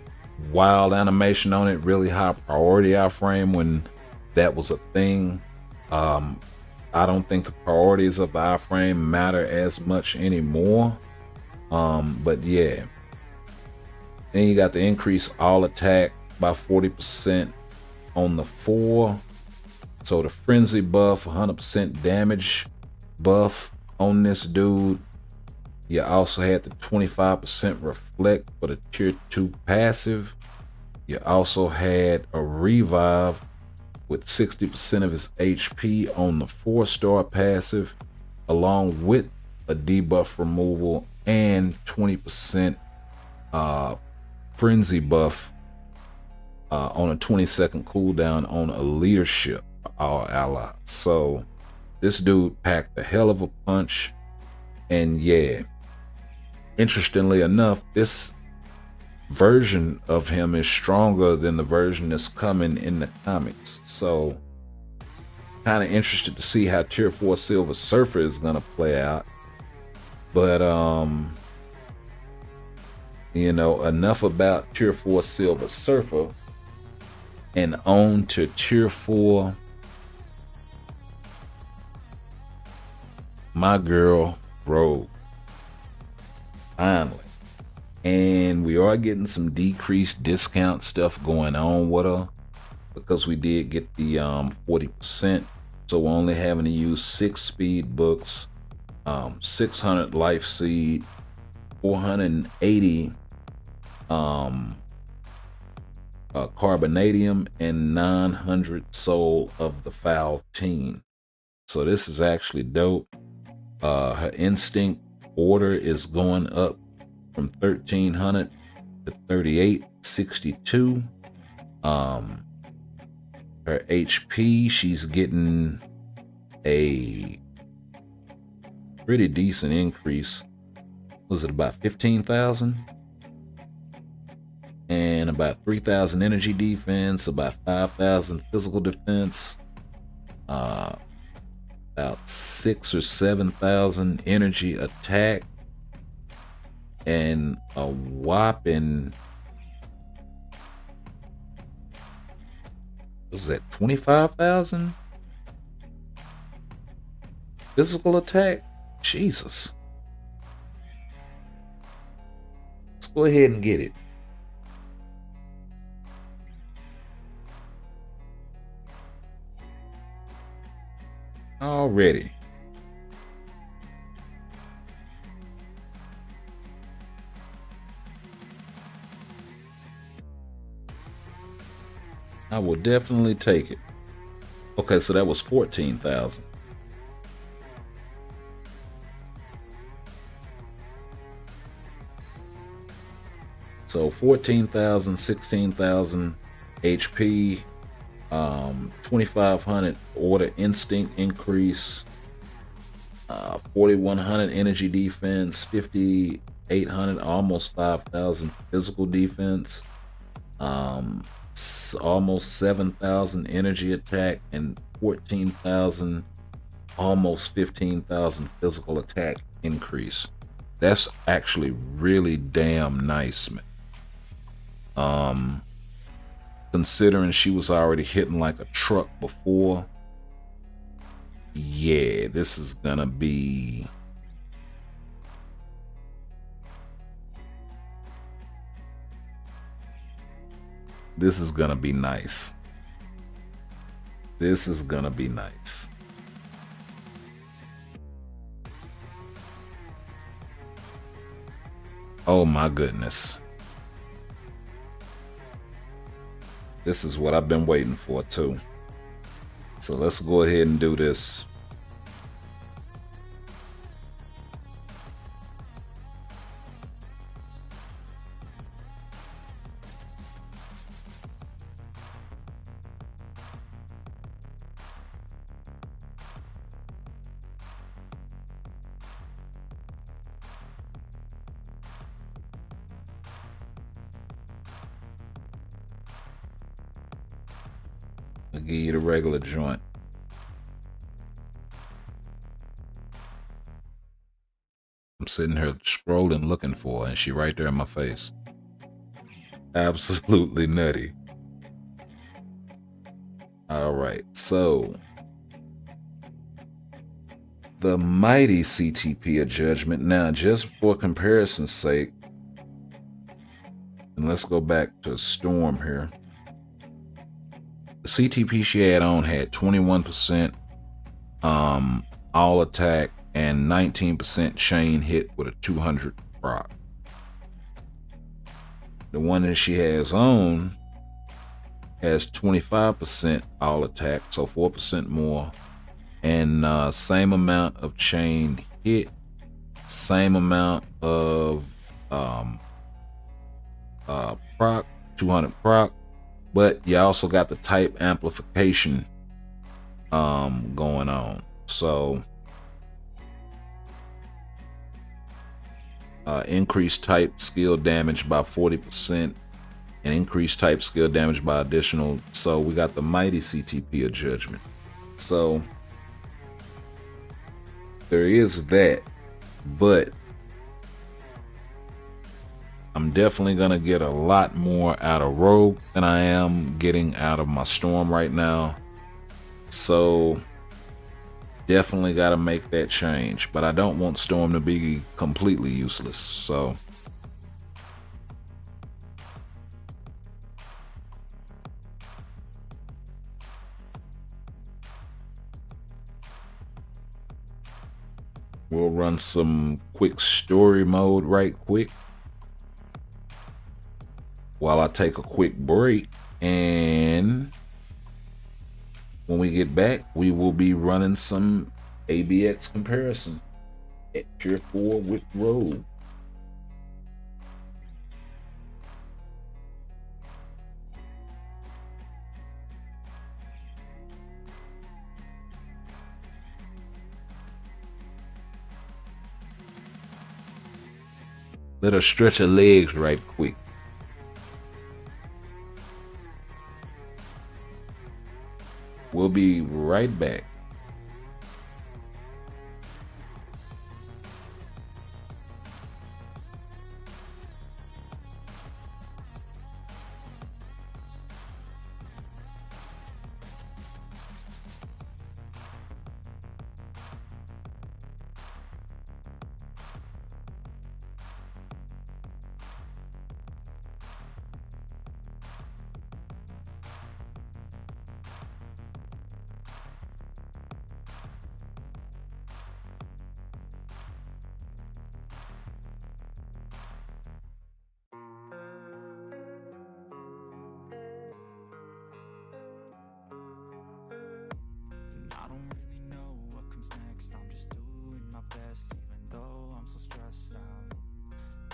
wild animation on it, really high priority iframe when that was a thing. I don't think the priorities of the iframe matter as much anymore. But yeah. Then you got the increase all attack by 40% on the 4. So the frenzy buff, 100% damage buff on this dude. You also had the 25% reflect for the tier 2 passive. You also had a revive with 60% of his HP on the 4-star passive, along with a debuff removal and 20% frenzy buff on a 20-second cooldown on a leadership for all allies. So this dude packed a hell of a punch. And yeah, interestingly enough, this version of him is stronger than the version that's coming in the comics. So kind of interested to see how tier 4 Silver Surfer is gonna play out. But you know, enough about tier 4 Silver Surfer, and on to tier 4 my girl Rogue. Finally. And we are getting some decreased discount stuff going on with her, because we did get the 40%. So we're only having to use 6 speed books, 600 life seed, 480 carbonadium, and 900 soul of the foul team. So this is actually dope. Her instinct order is going up from 1300 to 3862. Her HP, she's getting a pretty decent increase. Was it about 15,000? And about 3,000 energy defense, about 5,000 physical defense, about 6,000 or 7,000 energy attack, and a whopping, was that 25,000 physical attack? Jesus. Let's go ahead and get it. Already. I will definitely take it. Okay, so that was 14,000. So 14,000, 16,000 HP, 2,500 order instinct increase, 4,100 energy defense, 5,800, almost 5,000 physical defense, almost 7,000 energy attack, and 14,000, almost 15,000 physical attack increase. That's actually really damn nice, man. Considering she was already hitting like a truck before, yeah, this is gonna be nice. This is gonna be nice. Oh my goodness. This is what I've been waiting for too. So let's go ahead and do this. I'll give you the regular joint. I'm sitting here scrolling looking for her, and she right there in my face. Absolutely nutty. All right, so the mighty CTP of Judgment. Now, just for comparison's sake, and let's go back to Storm here. The CTP she had on had 21% all attack and 19% chain hit with a 200 proc. The one that she has on has 25% all attack, so 4% more, and same amount of chain hit, same amount of proc, 200 proc, but you also got the type amplification going on. So increased type skill damage by 40% and increased type skill damage by additional. So we got the mighty CTP of Judgment. So there is that, but I'm definitely gonna get a lot more out of Rogue than I am getting out of my Storm right now. So definitely got to make that change, but I don't want Storm to be completely useless. So we'll run some quick story mode right quick while I take a quick break, and when we get back, we will be running some ABX comparison at Tier 4 with Rogue. Let her stretch her legs right quick. We'll be right back. I don't really know what comes next. I'm just doing my best, even though I'm so stressed out.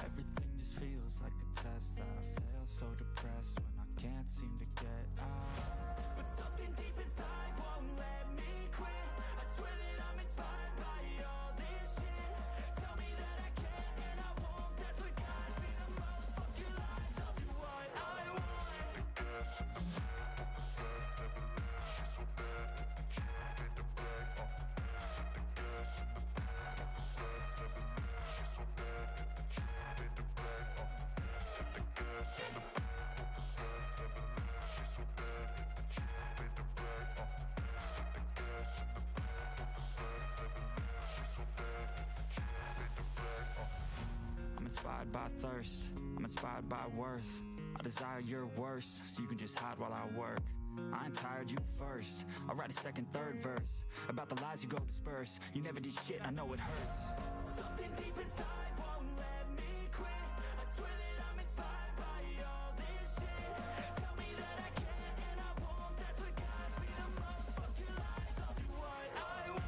Everything just feels like a test that I fail, so depressed when I can't seem to get out. But something deep inside won't let me quit. I swear that I'm inspired by all this shit. Tell me that I can and I won't. That's what guides me the most. Fuck your lies, I'll do what I want. I'm inspired by thirst, I'm inspired by worth. I desire your worst, so you can just hide while I work. I ain't tired, you first. I'll write a second, third verse about the lies you go disperse. You never did shit, I know it hurts. Something deep inside won't let me quit. I swear that I'm inspired by all this shit. Tell me that I can and I won't. That's what guides me the most. Fuck your lies, I'll do what I want.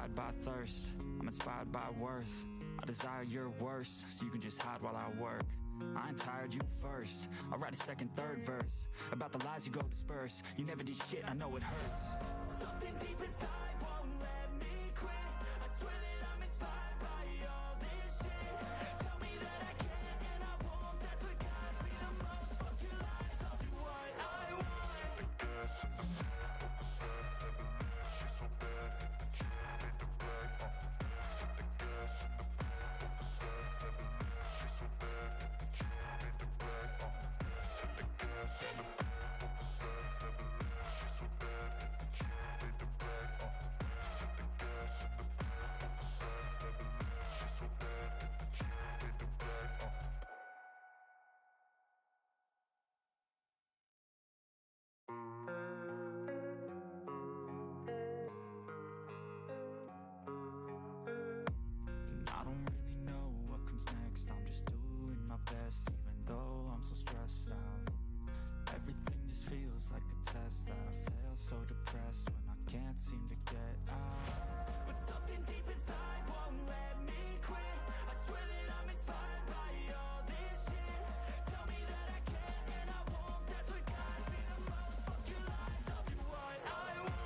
inspired by thirst, I'm inspired by worth. I desire your worst, so you can just hide while I work. I ain't tired, you first. I'll write a second, third verse about the lies you go disperse. You never did shit, I know it hurts. Something deep inside won't let me quit. I swear that I'm inspired by all this shit. Tell me that I can and I won't. That's what guides me the most. Fuck your lies, I'll do what I want. I don't really know what comes next. I'm just doing my best, even though I'm so stressed out. Everything just feels like a test that I fail, so depressed when I can't seem to get out. But something deep inside won't let me quit. I swear that I'm inspired by all this shit. Tell me that I can and I won't. That's what guides me the most. Fuck your lies, I'll do what I want.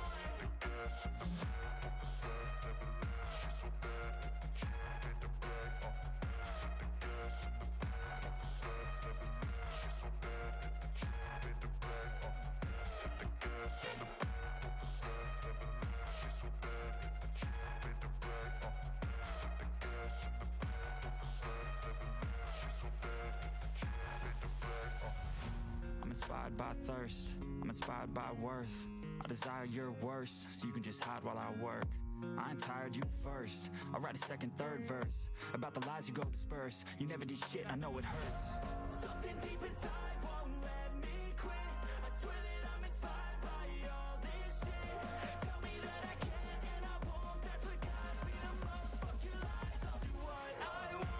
I'm inspired by thirst, I'm inspired by worth. I desire your worst, so you can just hide while I work. I ain't tired, you first. I'll write a second, third verse about the lies you go disperse. You never did shit, I know it hurts. Something deep inside won't let me quit. I swear that I'm inspired by all this shit. Tell me that I can and I won't. That's what guides me the most. Fuck your lies, I'll do what I want.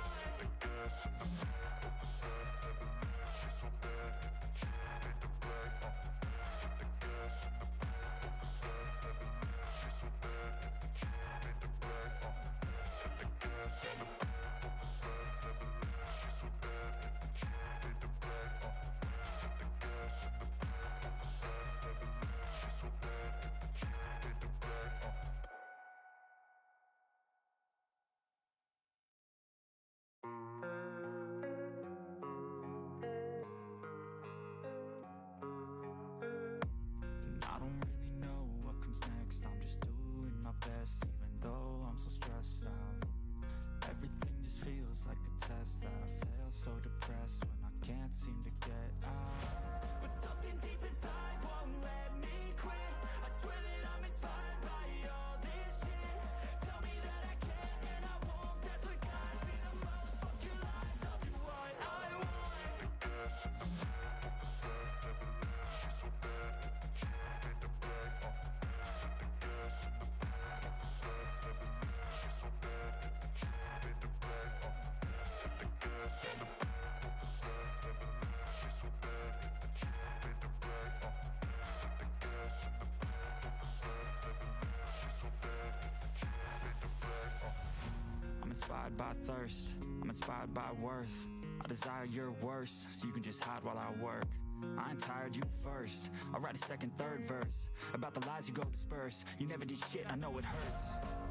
I don't really know what comes next. I'm just doing my best, even though I'm so stressed out. Everything just feels like a test that I fail, so depressed when I can't seem to get out. But something deep inside won't let me quit. I swear that I'm inspired by all this shit. Tell me that I can and I won't. That's what guides me the most. Fuck your lies, I'll do what I want. I'm inspired by thirst, I'm inspired by worth. I desire your worst, so you can just hide while I work. I ain't tired, you first. I'll write a second, third verse about the lies you go disperse. You never did shit, I know it hurts.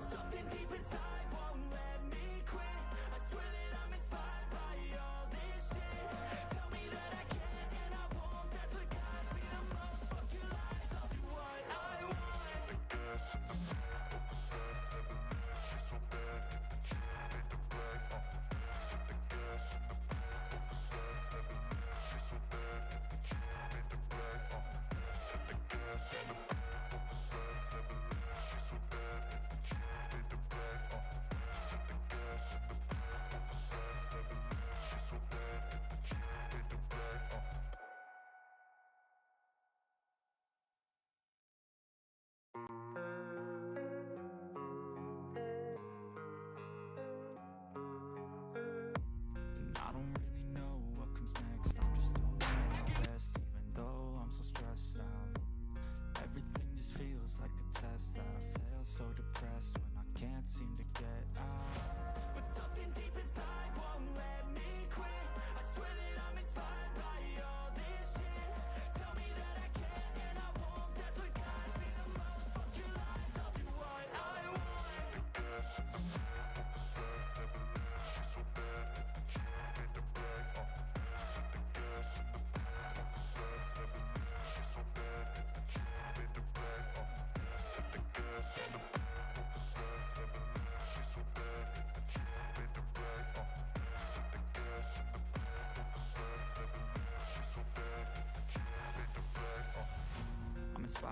Something deep inside won't let me quit. I swear that I'm inspired by all this shit. Tell me that I can and I won't. That's what guides me the most. Fuck your lies, I'll do what I want.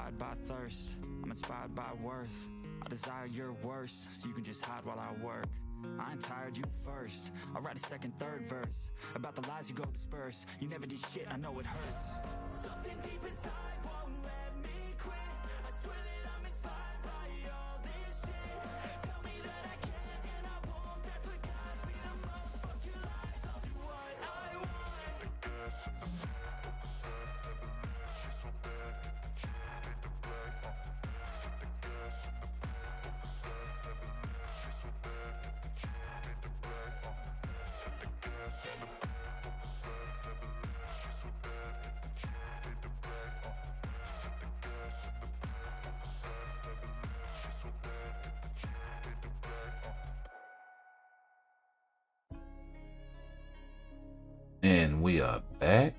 inspired by thirst, I'm inspired by worth. I desire your worst, so you can just hide while I work. I ain't tired, you first. I'll write a second, third verse about the lies you go disperse. You never did shit, I know it hurts. Something deep inside won't let me quit. I swear that I'm inspired by all this shit. Tell me that I can and I won't. That's what guides me the most. Fuck your lies, I'll do what I want. And we are back.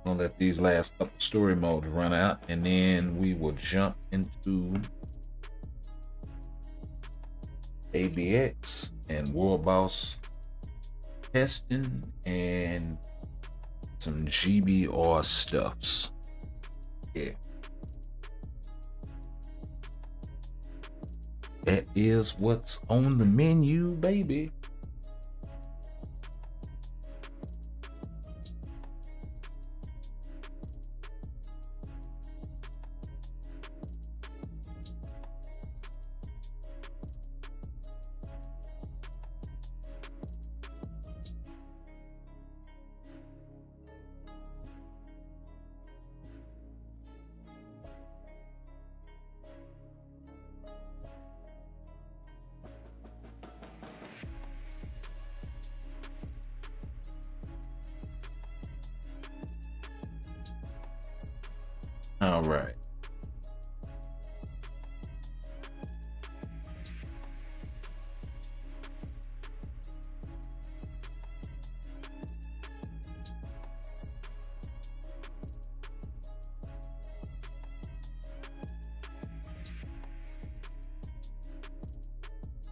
Gonna let these last couple story modes run out, and then we will jump into ABX and World Boss testing and some GBR stuffs. Yeah. That is what's on the menu, baby. All right.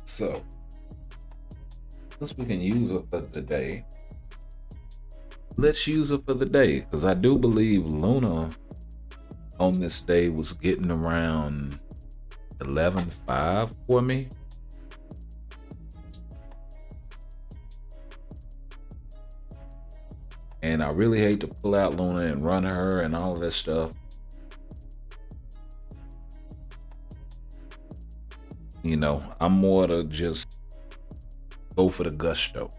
So, since we can use it for today, let's use it for the day, because I do believe Luna on this day was getting around 11.5 for me. And I really hate to pull out Luna and run her and all of this stuff. You know, I'm more to just go for the gusto.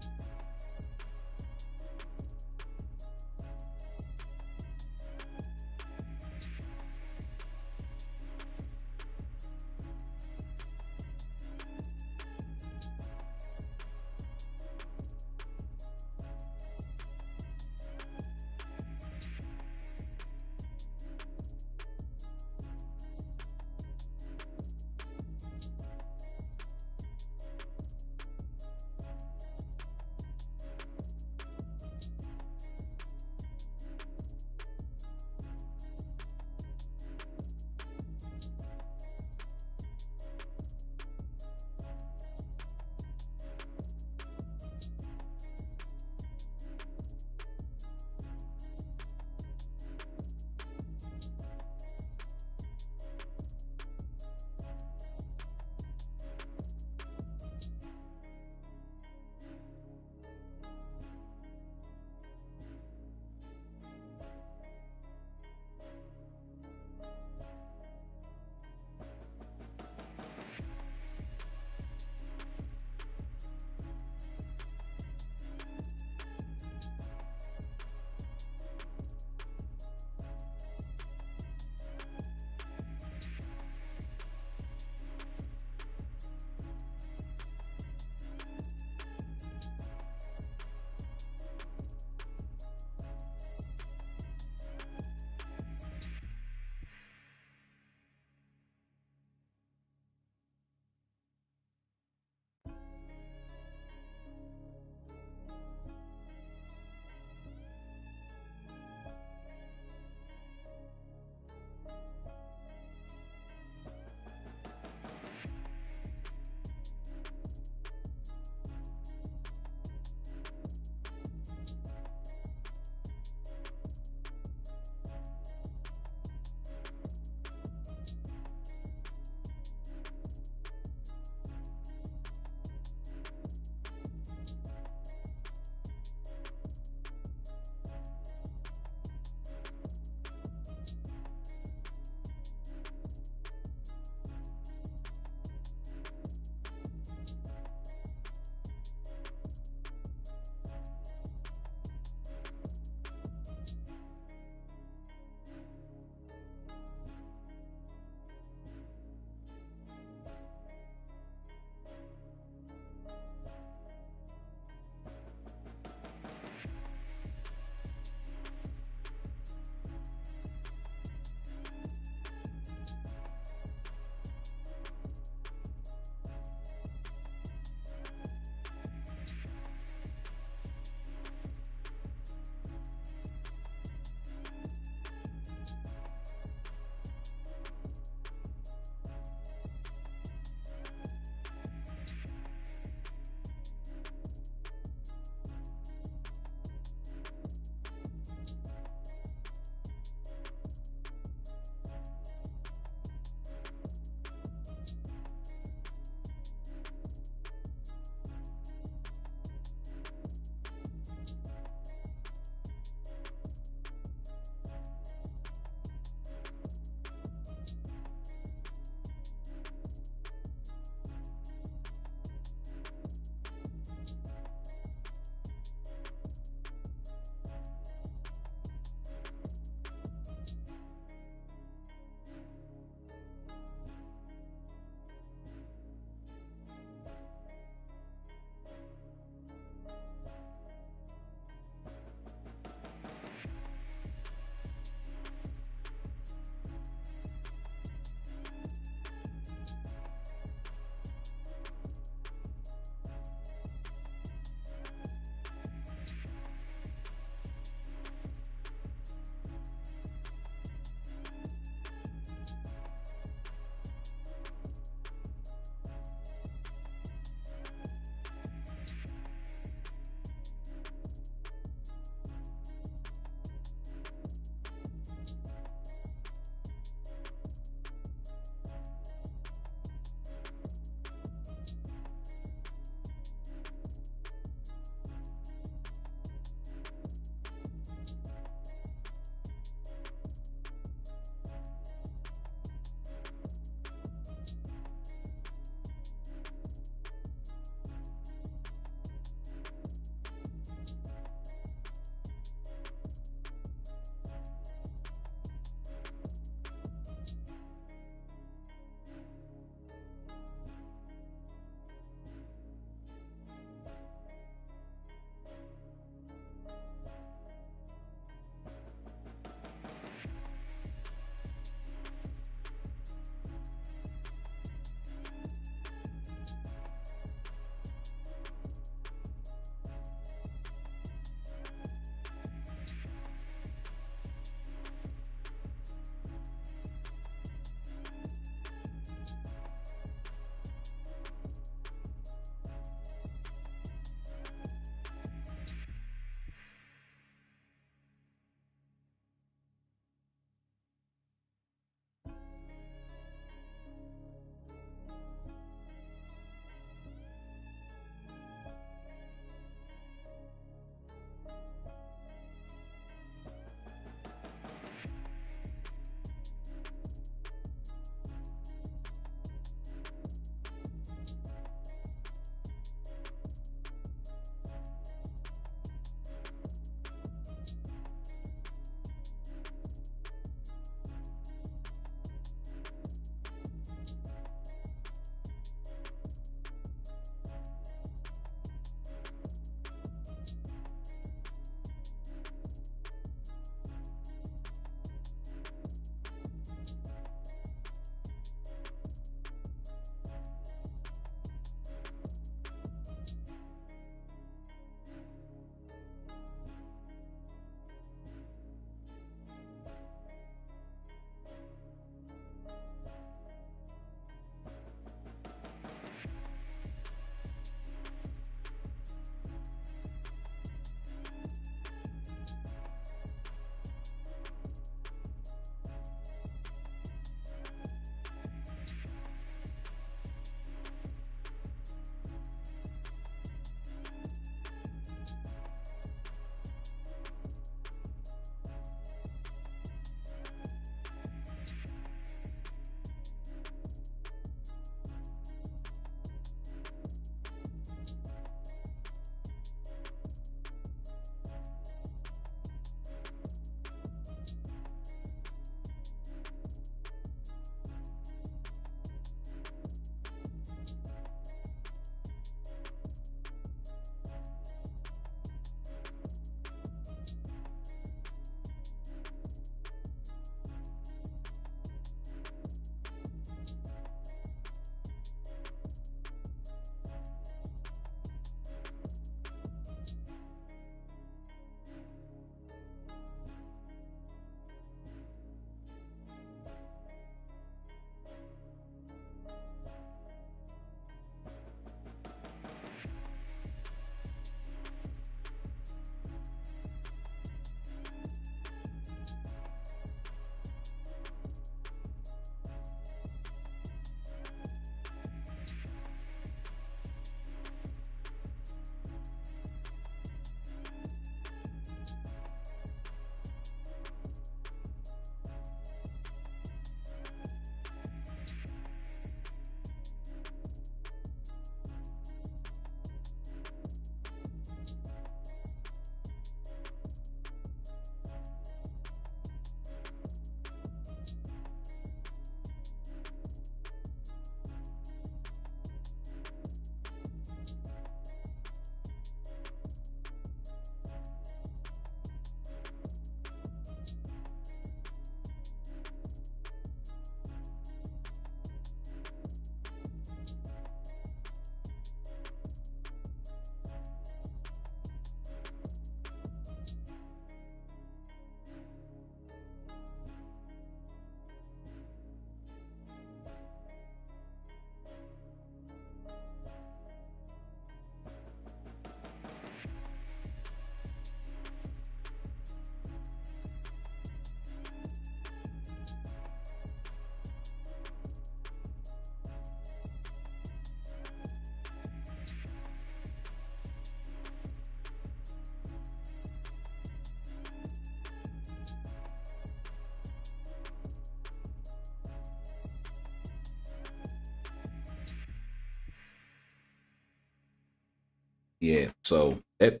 Yeah, so that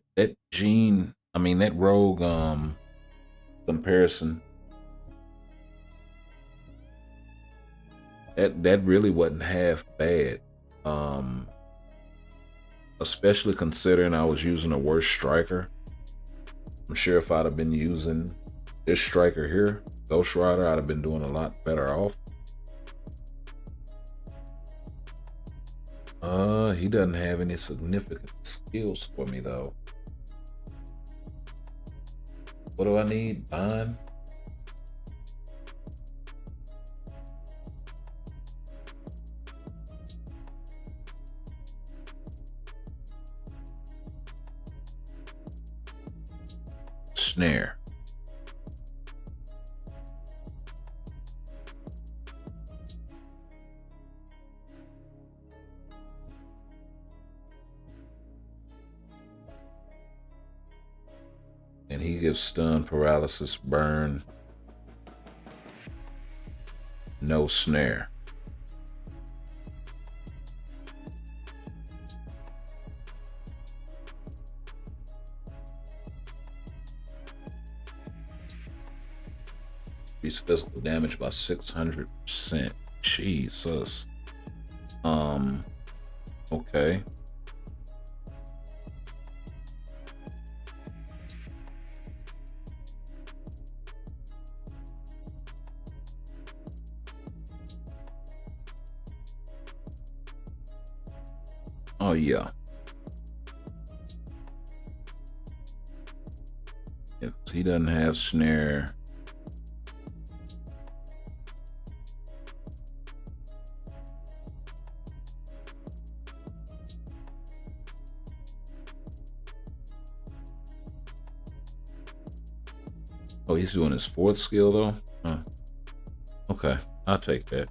gene, I mean that rogue comparison, that really wasn't half bad. Especially considering I was using a worse striker. I'm sure if I'd have been using this striker here, Ghost Rider, I'd have been doing a lot better off. He doesn't have any significant skills for me though. What do I need? Bind? Snare. And he gives stun, paralysis, burn, no snare. Increase physical damage by 600%. Jesus. Okay. Oh yeah. If he doesn't have snare. Oh, he's doing his fourth skill though? Huh. Okay, I'll take that.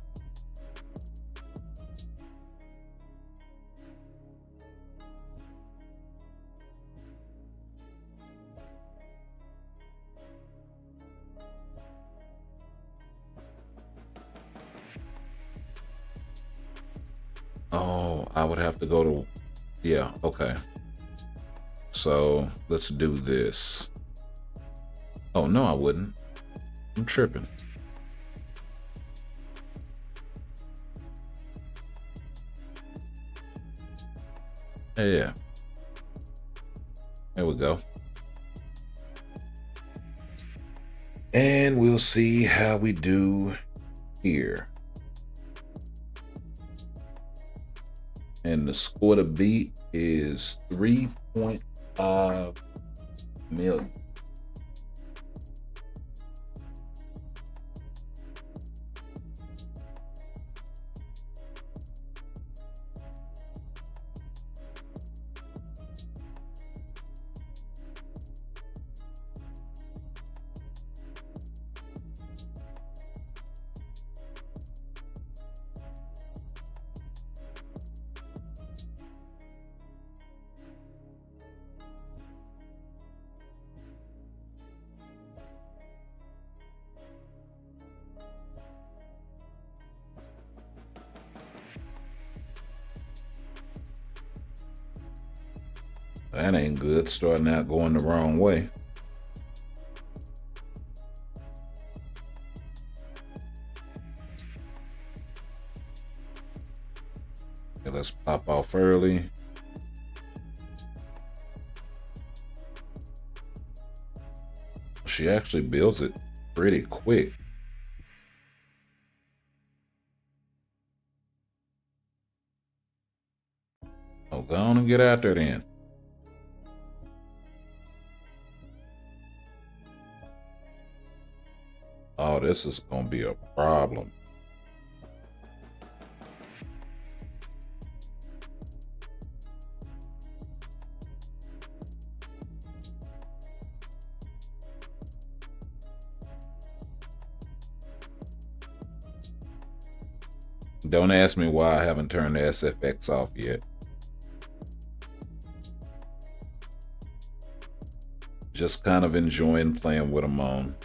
Oh, I would have to go to, yeah, okay. So let's do this. Oh, no, I wouldn't. I'm tripping. Yeah. There we go. And we'll see how we do here. And the score to beat is 3.5 million. That ain't good, starting out going the wrong way. Okay, let's pop off early. She actually builds it pretty quick. Oh, go on and get out there then. Oh, this is gonna be a problem. Don't ask me why I haven't turned the SFX off yet. Just kind of enjoying playing with them on.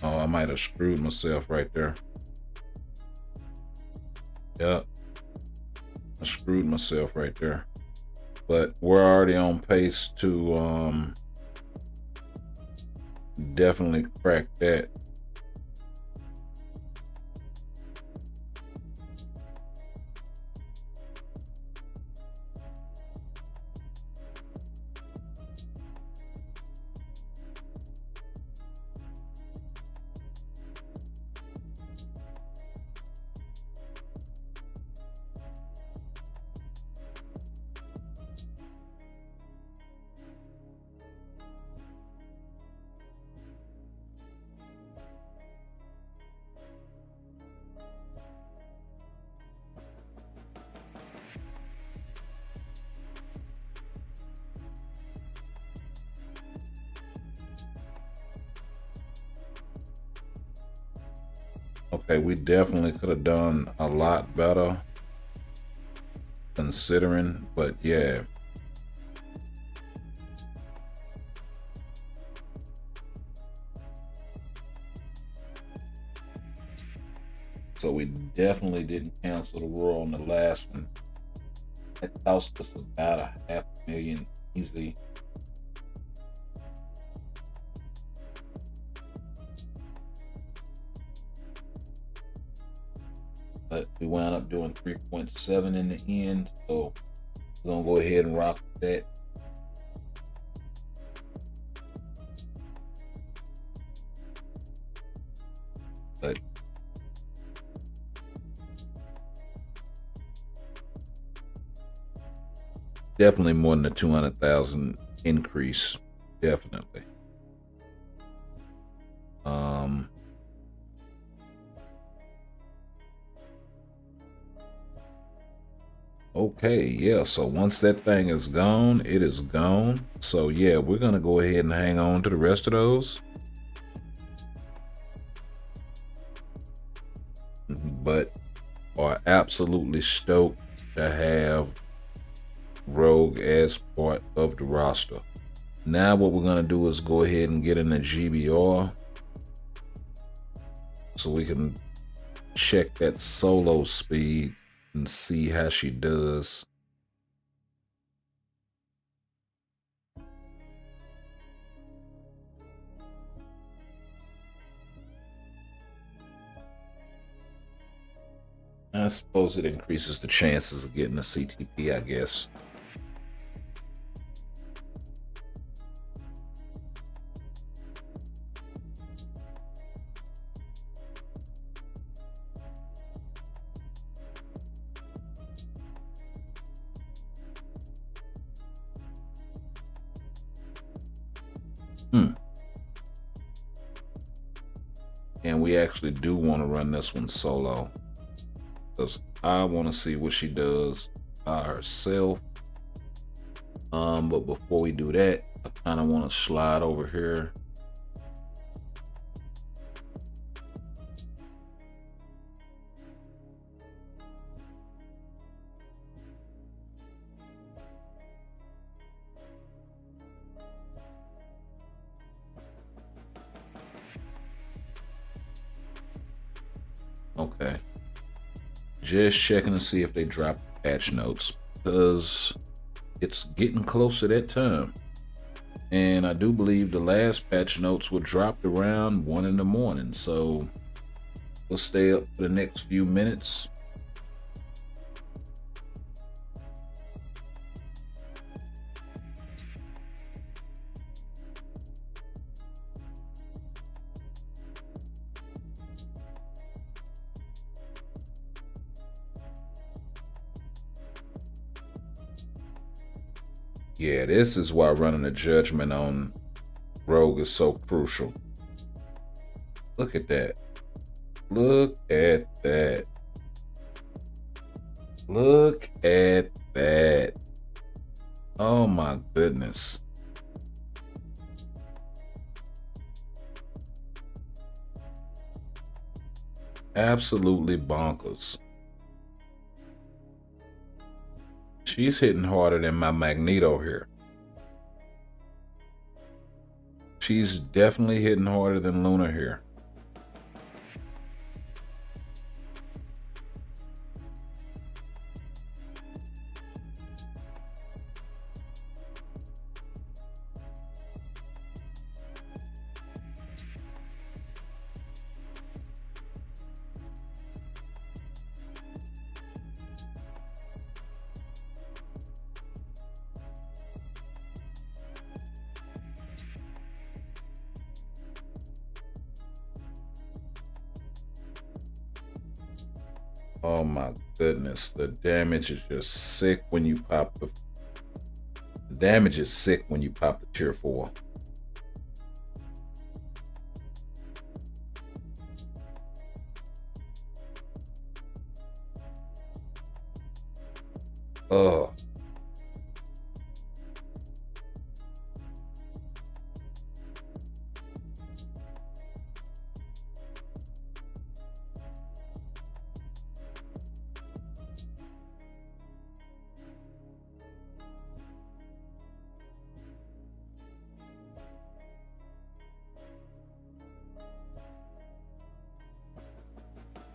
Oh, I might have screwed myself right there. Yep. I screwed myself right there. But we're already on pace to definitely crack that. Okay, we definitely could have done a lot better considering, but yeah. So we definitely didn't cancel the roar on the last one. It cost us about $500,000 easy. But we wound up doing 3.7 in the end, so we're gonna go ahead and rock with that. But definitely more than the 200,000 increase, definitely. Okay, yeah, so once that thing is gone, it is gone. So yeah, we're gonna go ahead and hang on to the rest of those. But are absolutely stoked to have Rogue as part of the roster. Now what we're gonna do is go ahead and get in the GBR so we can check that solo speed and see how she does. I suppose it increases the chances of getting a CTP, I guess. And we actually do want to run this one solo, because I want to see what she does by herself. But before we do that, I kind of want to slide over here. Okay. Just checking to see if they drop patch notes, because it's getting close to that time. And I do believe the last patch notes were dropped around 1 in the morning. So we'll stay up for the next few minutes. Yeah, this is why running a judgment on Rogue is so crucial. Look at that. Look at that. Look at that. Oh my goodness. Absolutely bonkers. She's hitting harder than my Magneto here. She's definitely hitting harder than Luna here. Oh my goodness, the damage is just sick when you pop the damage is sick when you pop the tier 4. Oh.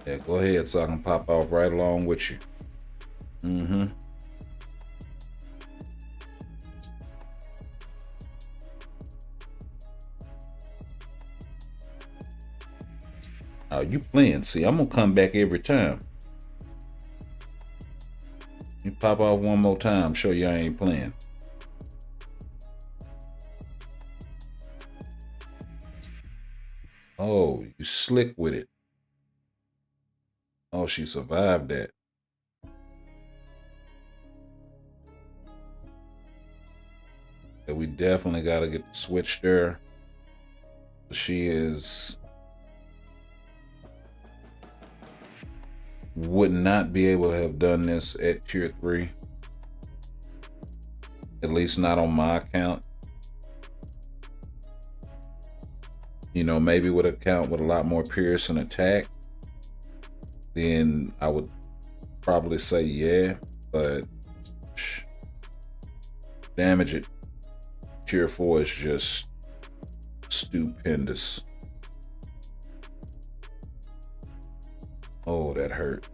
Yeah, go ahead so I can pop off right along with you. Mm-hmm. Oh, you playing. See, I'm gonna come back every time. You pop off one more time, show you I ain't playing. Oh, you slick with it. Oh, she survived that. Yeah, we definitely got to get the switch there. She would not be able to have done this at tier 3. At least not on my account. You know, maybe with an account with a lot more pierce and attack, then I would probably say yeah, but damage at tier 4 is just stupendous. Oh, that hurt.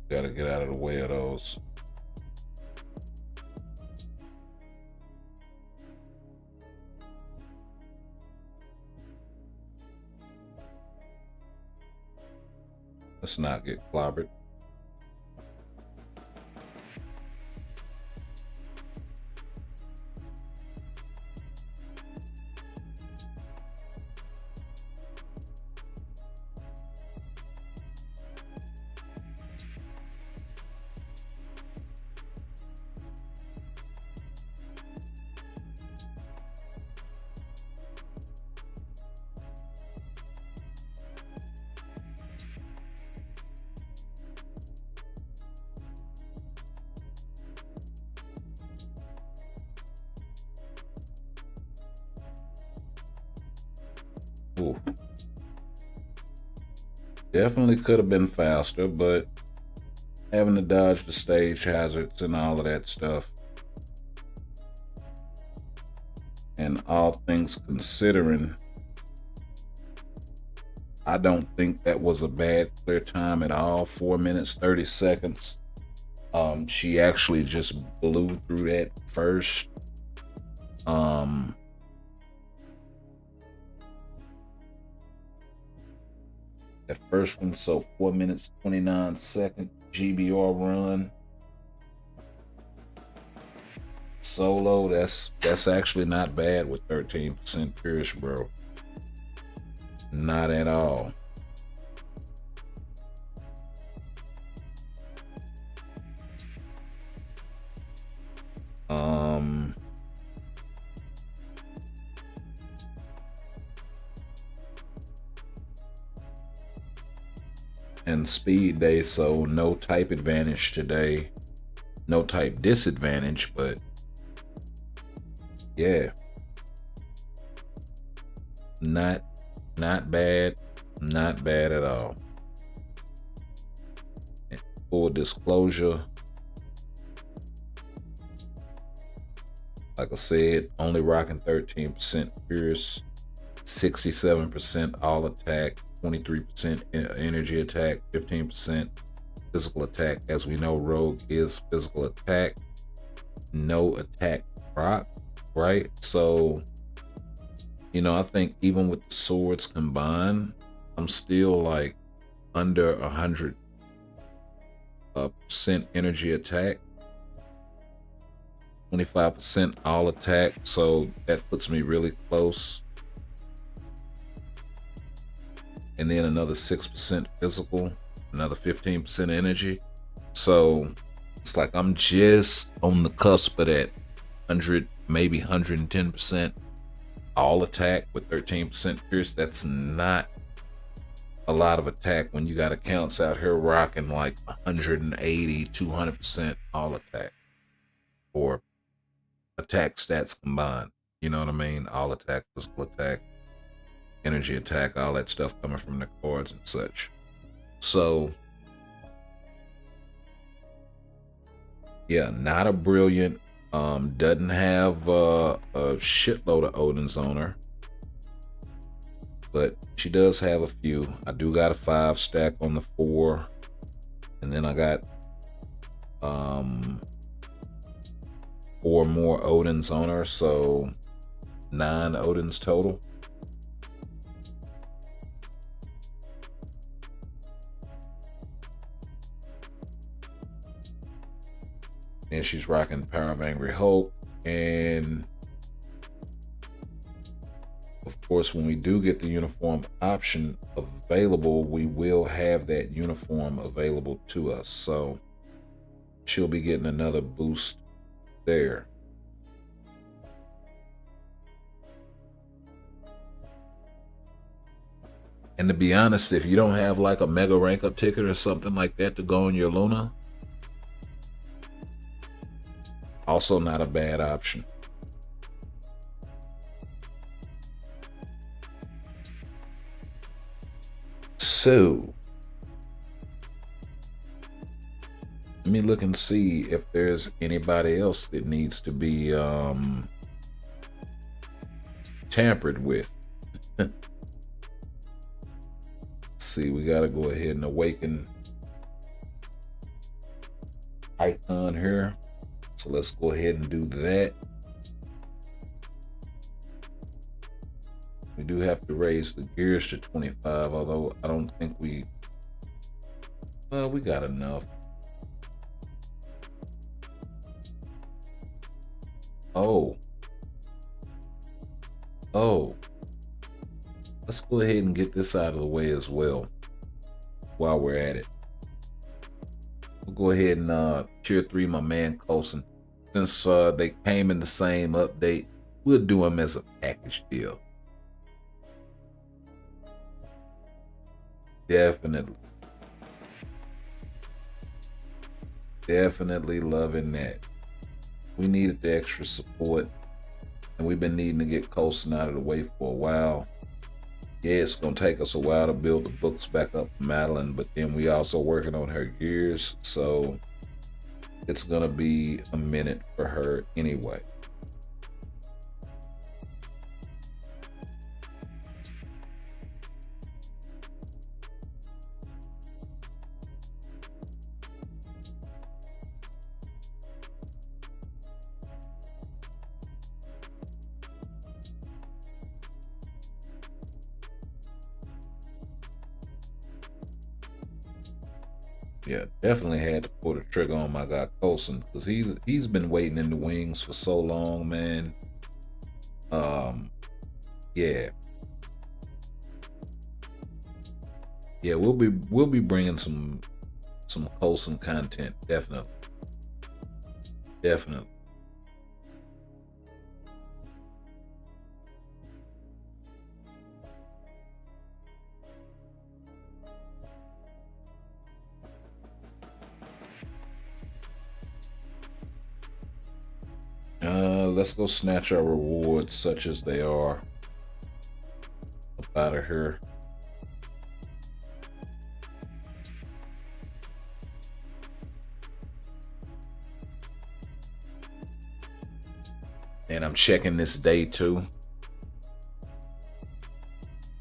Gotta get out of the way of those. Let's not get clobbered. Ooh. Definitely could have been faster, but having to dodge the stage hazards and all of that stuff. And all things considering, I don't think that was a bad clear time at all. 4 minutes, 30 seconds. She actually just blew through that first. That first one, so 4 minutes, 29 second GBR run. Solo, that's actually not bad with 13% pierce, bro. Not at all. And speed day, so no type advantage today, no type disadvantage, but yeah, not bad, not bad at all. And full disclosure, like I said, only rocking 13% pierce, 67% all attack, 23% energy attack, 15% physical attack. As we know, Rogue is physical attack, no attack proc, right? So, you know, I think even with the swords combined, I'm still like under 100% energy attack, 25% all attack. So that puts me really close. and then another 6% physical, another 15% energy. So it's like I'm just on the cusp of that 100, maybe 110% all attack with 13% pierce. That's not a lot of attack when you got accounts out here rocking like 180, 200% all attack, or attack stats combined. You know what I mean? All attack, physical attack, energy attack, all that stuff coming from the cards and such. So yeah, not a brilliant. Doesn't have a shitload of Odins on her, but she does have a few. I do got a 5 stack on the 4, and then I got 4 more Odins on her, so 9 Odins total. And she's rocking Power of Angry Hulk. And of course, when we do get the uniform option available, we will have that uniform available to us. So she'll be getting another boost there. And to be honest, if you don't have like a mega rank up ticket or something like that to go on your Luna, also not a bad option. So let me look and see if there's anybody else that needs to be tampered with. See, we got to go ahead and awaken icon here. So let's go ahead and do that. We do have to raise the gears to 25, although I don't think we got enough. Oh. Let's go ahead and get this out of the way as well while we're at it. We'll go ahead and tier 3 my man Colsun. Since they came in the same update, we'll do them as a package deal. Definitely loving that. We needed the extra support, and we've been needing to get Colsun out of the way for a while. Yeah, it's gonna take us a while to build the books back up for Madeline, but then we also working on her gears, so it's gonna be a minute for her anyway. Yeah, definitely had to pull the trigger on my guy Colsun, because he's been waiting in the wings for so long, man. Yeah, we'll be bringing some Colsun content, definitely. Let's go snatch our rewards, such as they are, up out of here. And I'm checking this day too.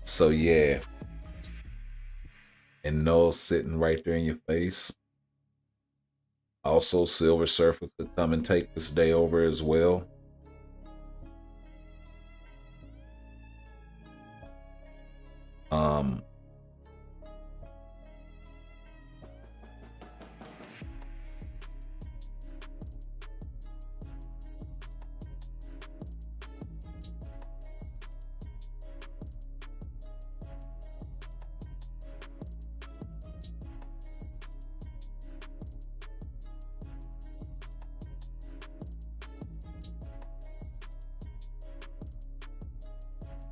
So yeah. And KNULL sitting right there in your face. Also, Silver Surfer could come and take this day over as well.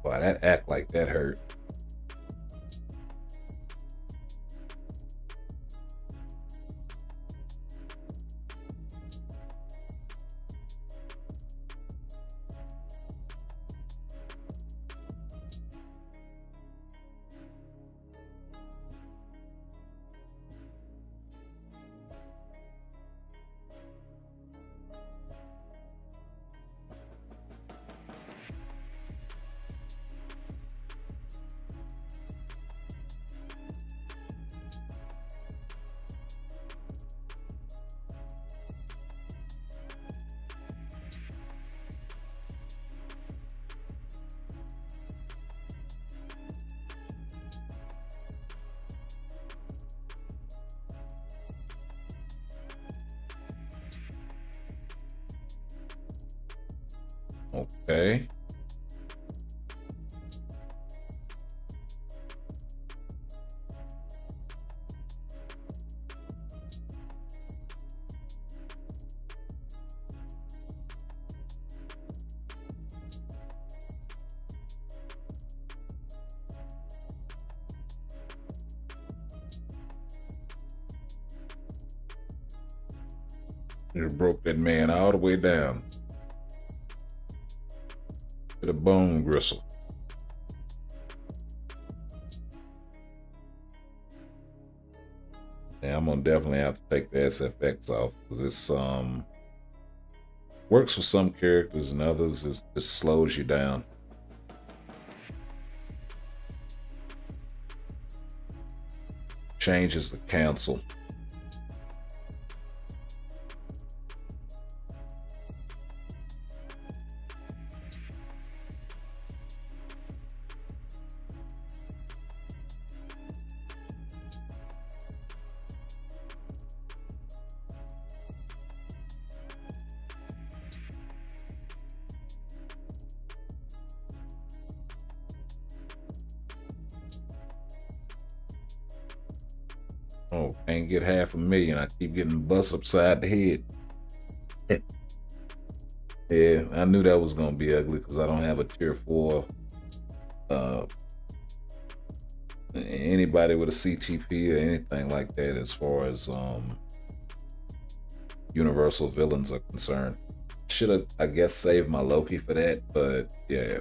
Boy, that act like that hurt. Okay. Just broke that man all the way down to the bone gristle. Yeah, I'm gonna definitely have to take the SFX off because it's works for some characters and others it just slows you down. Changes the cancel. Oh, can't get $500,000. I keep getting bust upside the head. Yeah, I knew that was gonna be ugly because I don't have a tier 4. Anybody with a CTP or anything like that as far as universal villains are concerned. Should have, I guess, saved my Loki for that, but yeah.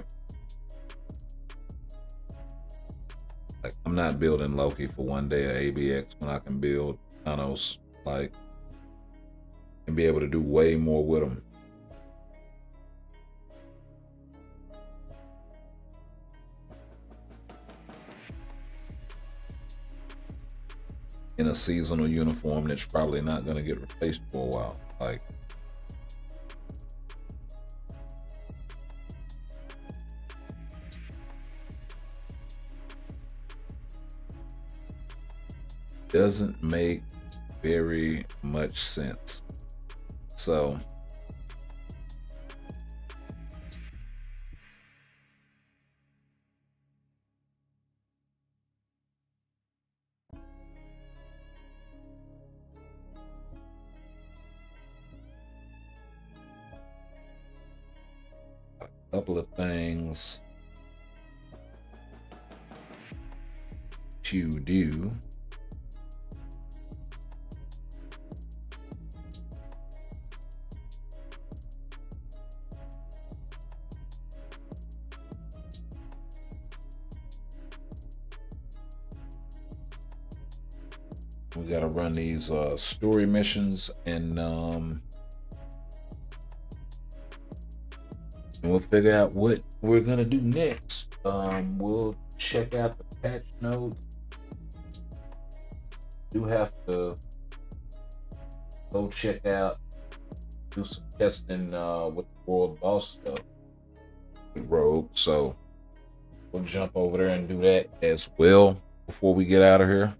Like, I'm not building Loki for one day of ABX when I can build Thanos, like, and be able to do way more with them. In a seasonal uniform that's probably not going to get replaced for a while. Like, doesn't make very much sense. So a couple of things to do. We gotta run these story missions, and we'll figure out what we're gonna do next. We'll check out the patch notes. Do have to go check out, do some testing with the world boss stuff with Rogue. So we'll jump over there and do that as well before we get out of here.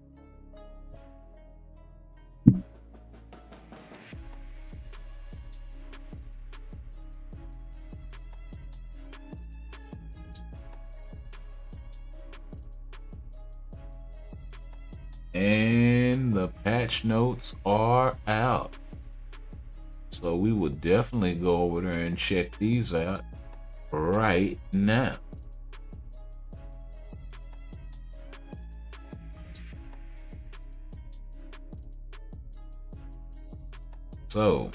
And the patch notes are out. So we will definitely go over there and check these out right now. So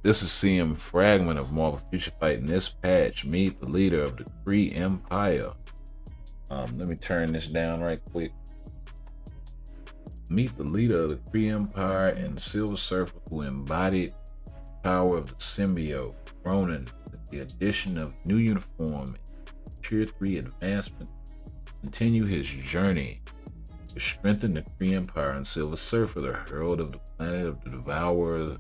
this is CM Fragment of Marvel Future Fight. In this patch, meet the leader of the Kree Empire. Let me turn this down right quick. Meet the leader of the Kree Empire and the Silver Surfer who embodied the power of the symbiote, Ronan, with the addition of new uniform and Tier 3 advancement. Continue his journey to strengthen the Kree Empire and Silver Surfer, the herald of the planet of the Devourer,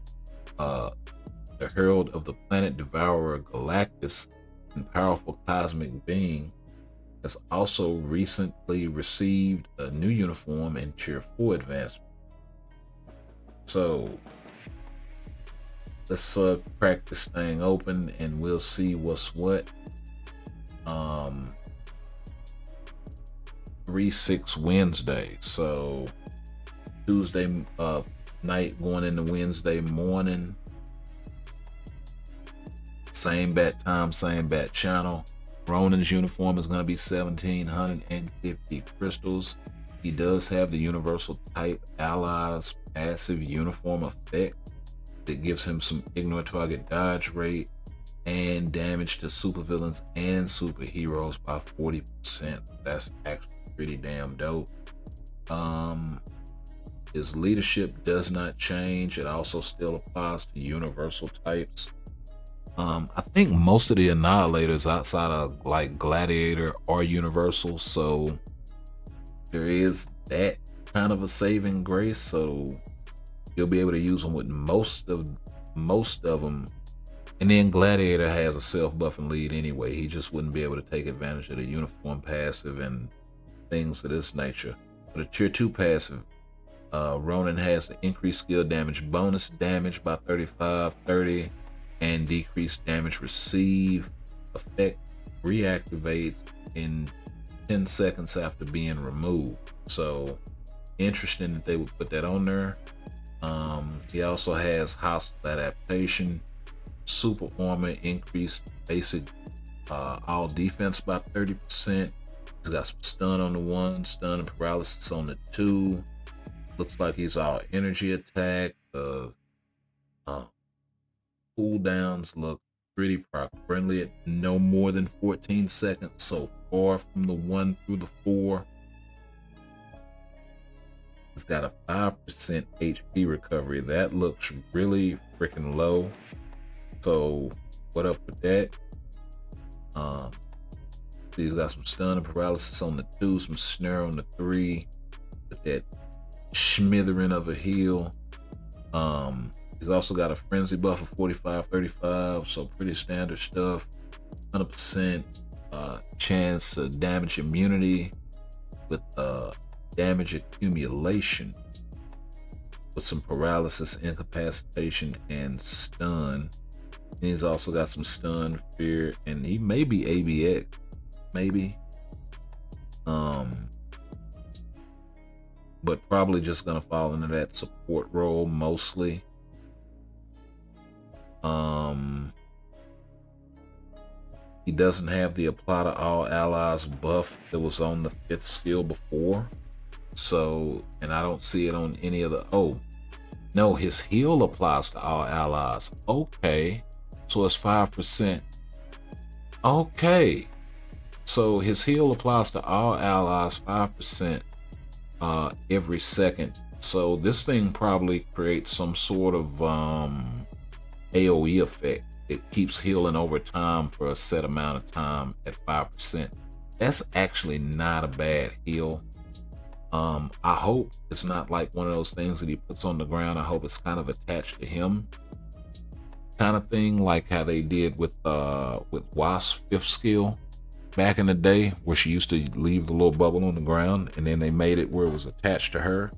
the herald of the planet Devourer Galactus, and powerful cosmic being, has also recently received a new uniform and Tier 4 advancement. So let's crack this thing open and we'll see what's what. 3/6 Wednesday, so Tuesday night going into Wednesday morning. Same bat time, same bat channel. Ronan's uniform is going to be 1,750 crystals. He does have the universal type allies passive uniform effect that gives him some ignore target dodge rate and damage to supervillains and superheroes by 40%. That's actually pretty damn dope. His leadership does not change. It also still applies to universal types. I think most of the annihilators outside of like Gladiator are universal, so there is that kind of a saving grace. So you'll be able to use them with most of them. And then Gladiator has a self-buffing lead anyway. He just wouldn't be able to take advantage of the uniform passive and things of this nature. For the Tier 2 passive, Ronan has the increased skill damage bonus damage by 30, and decreased damage receive effect reactivates in 10 seconds after being removed. So interesting that they would put that on there. He also has hostile adaptation, super armor, increased basic all defense by 30%. He's got some stun on the 1, stun and paralysis on the 2. Looks like he's all energy attack. Cooldowns look pretty proc friendly at no more than 14 seconds so far from the 1 through the 4. He's got a 5% HP recovery. That looks really freaking low. So what up with that? He's got some stun and paralysis on the 2, some snare on the 3, with that smithering of a heal. He's also got a frenzy buff of 45-35, so pretty standard stuff. 100% chance to damage immunity with damage accumulation with some paralysis, incapacitation, and stun. And he's also got some stun, fear, and he may be ABX, maybe. But probably just gonna fall into that support role mostly. He doesn't have the apply to all allies buff that was on the 5th skill before. So, and I don't see it on any of the, oh, no, his heal applies to all allies. Okay, so it's 5%. Okay, so his heal applies to all allies 5% every second. So this thing probably creates some sort of AoE effect. It keeps healing over time for a set amount of time at 5%. That's actually not a bad heal. I hope it's not like one of those things that he puts on the ground. I hope it's kind of attached to him, kind of thing, like how they did with Wasp's 5th skill back in the day, where she used to leave the little bubble on the ground and then they made it where it was attached to her.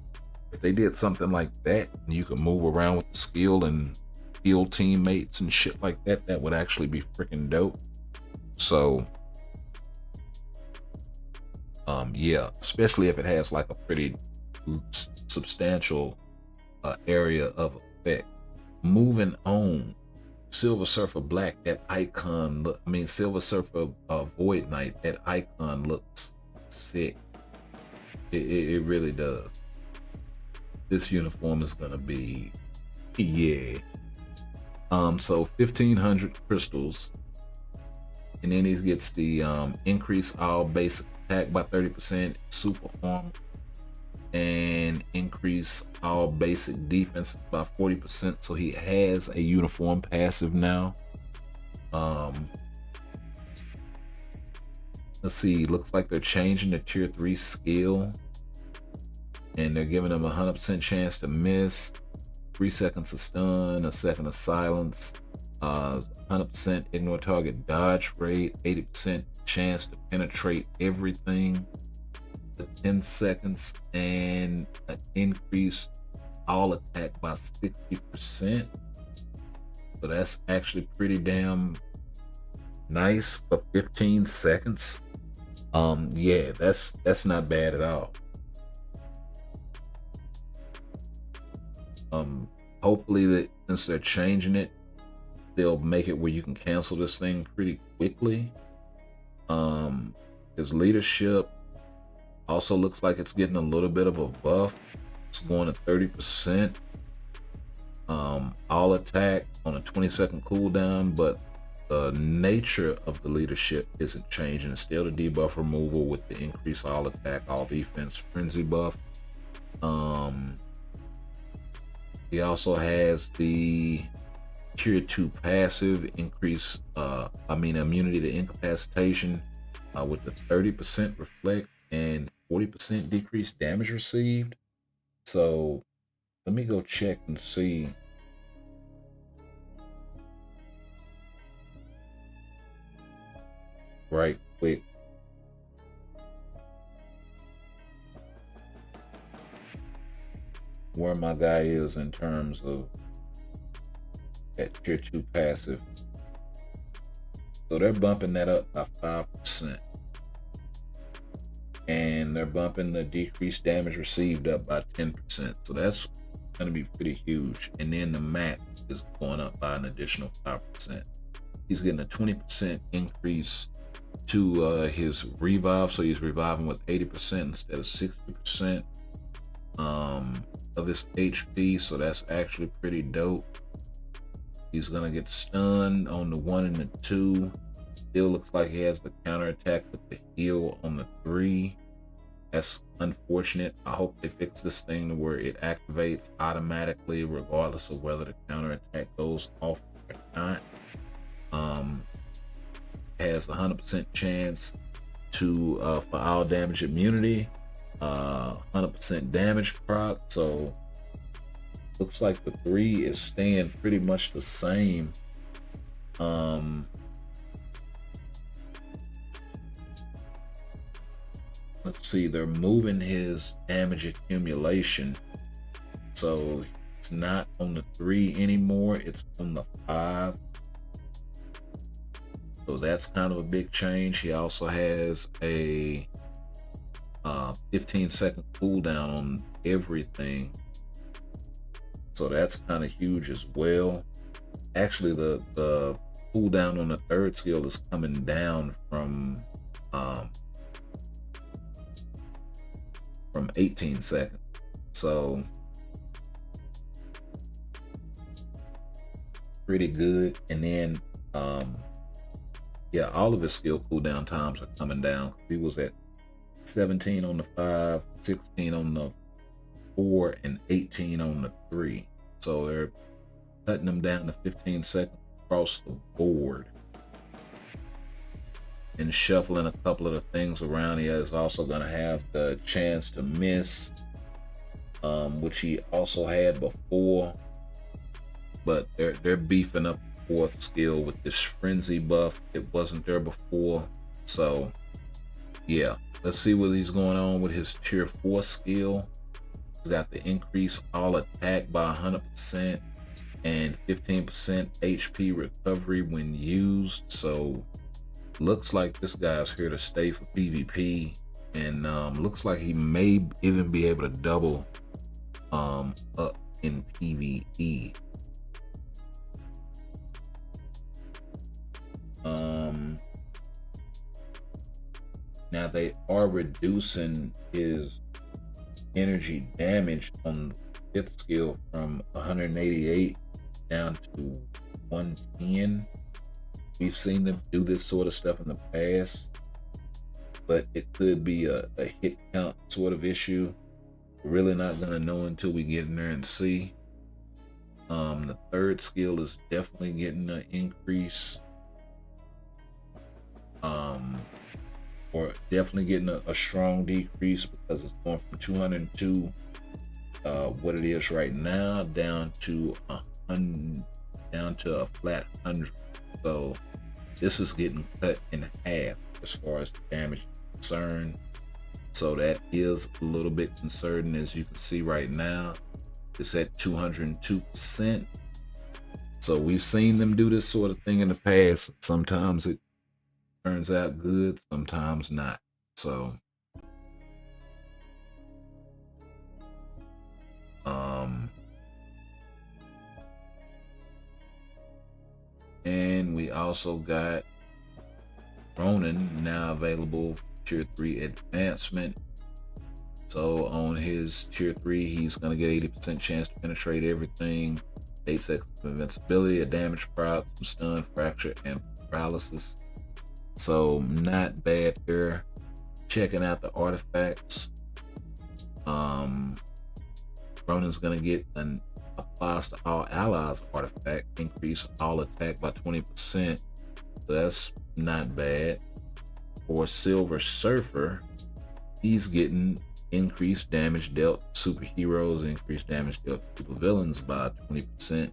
If they did something like that and you could move around with the skill and heal teammates and shit like that, that would actually be freaking dope. So yeah, especially if it has like a pretty substantial area of effect. Moving on, Silver Surfer Black, that icon look, I mean Silver Surfer Void Knight, that icon looks sick. It really does. this uniform is gonna be. Yeah. So 1500 crystals, and then he gets the increase all basic attack by 30%, super armor, and increase all basic defense by 40%. So he has a uniform passive now. Let's see, looks like they're changing the tier 3 skill, and they're giving him a 100% chance to miss, 3 seconds of stun, a second of silence, 100% ignore target dodge rate, 80% chance to penetrate everything, 10 seconds, and an increase all attack by 60%. So that's actually pretty damn nice for 15 seconds. Yeah, that's not bad at all. Hopefully that since they're changing it, they'll make it where you can cancel this thing pretty quickly. His leadership also looks like it's getting a little bit of a buff. It's going to 30%. All attack on a 20-second cooldown, but the nature of the leadership isn't changing. It's still the debuff removal with the increase all attack, all defense, frenzy buff. He also has the tier 2 passive increase, immunity to incapacitation with the 30% reflect and 40% decreased damage received. So let me go check and see. Right quick. Where my guy is in terms of that tier 2 passive. So they're bumping that up by 5%. And they're bumping the decreased damage received up by 10%. So that's going to be pretty huge. And then the max is going up by an additional 5%. He's getting a 20% increase to his revive. So he's reviving with 80% instead of 60% of his HP. So that's actually pretty dope. He's gonna get stunned on the 1 and the 2. Still looks like he has the counter attack with the heal on the 3. That's unfortunate. I hope they fix this thing to where it activates automatically regardless of whether the counter attack goes off or not. Has a 100% chance to for all damage immunity, 100% damage proc. So looks like the 3 is staying pretty much the same. Let's see, they're moving his damage accumulation, so it's not on the 3 anymore, it's on the 5. So that's kind of a big change. He also has a 15-second cooldown on everything, so that's kind of huge as well. Actually, the cooldown on the 3rd skill is coming down from 18 seconds. So pretty good. And then yeah, all of his skill cooldown times are coming down. He was at 17 on the 5, 16 on the 4, and 18 on the 3. So they're cutting them down to 15 seconds across the board. And shuffling a couple of the things around. He is also going to have the chance to miss, which he also had before. But they're beefing up the 4th skill with this frenzy buff. It wasn't there before. So yeah, let's see what he's going on with his tier 4 skill. He's got the increase all attack by 100% and 15% HP recovery when used. So looks like this guy's here to stay for PvP, and looks like he may even be able to double up in PvE. Now they are reducing his energy damage on fifth skill from 188 down to 110. We've seen them do this sort of stuff in the past, but it could be a hit count sort of issue. We're really not gonna know until we get in there and see. The third skill is definitely getting an increase. Or definitely getting a strong decrease, because it's going from 202, what it is right now, down to a flat 100. So this is getting cut in half as far as the damage is concerned. So that is a little bit concerning. As you can see right now, it's at 202%. So we've seen them do this sort of thing in the past. Sometimes it turns out good, sometimes not. So and we also got Ronan now available for tier 3 advancement. So on his tier 3, he's going to get 80% chance to penetrate everything, 8 seconds of invincibility, a damage prop, some stun, fracture, and paralysis. So not bad there. Checking out the artifacts. Ronan's going to get an applies to all allies artifact, increase all attack by 20%. So that's not bad. For Silver Surfer, he's getting increased damage dealt to superheroes, increased damage dealt to supervillains by 20%.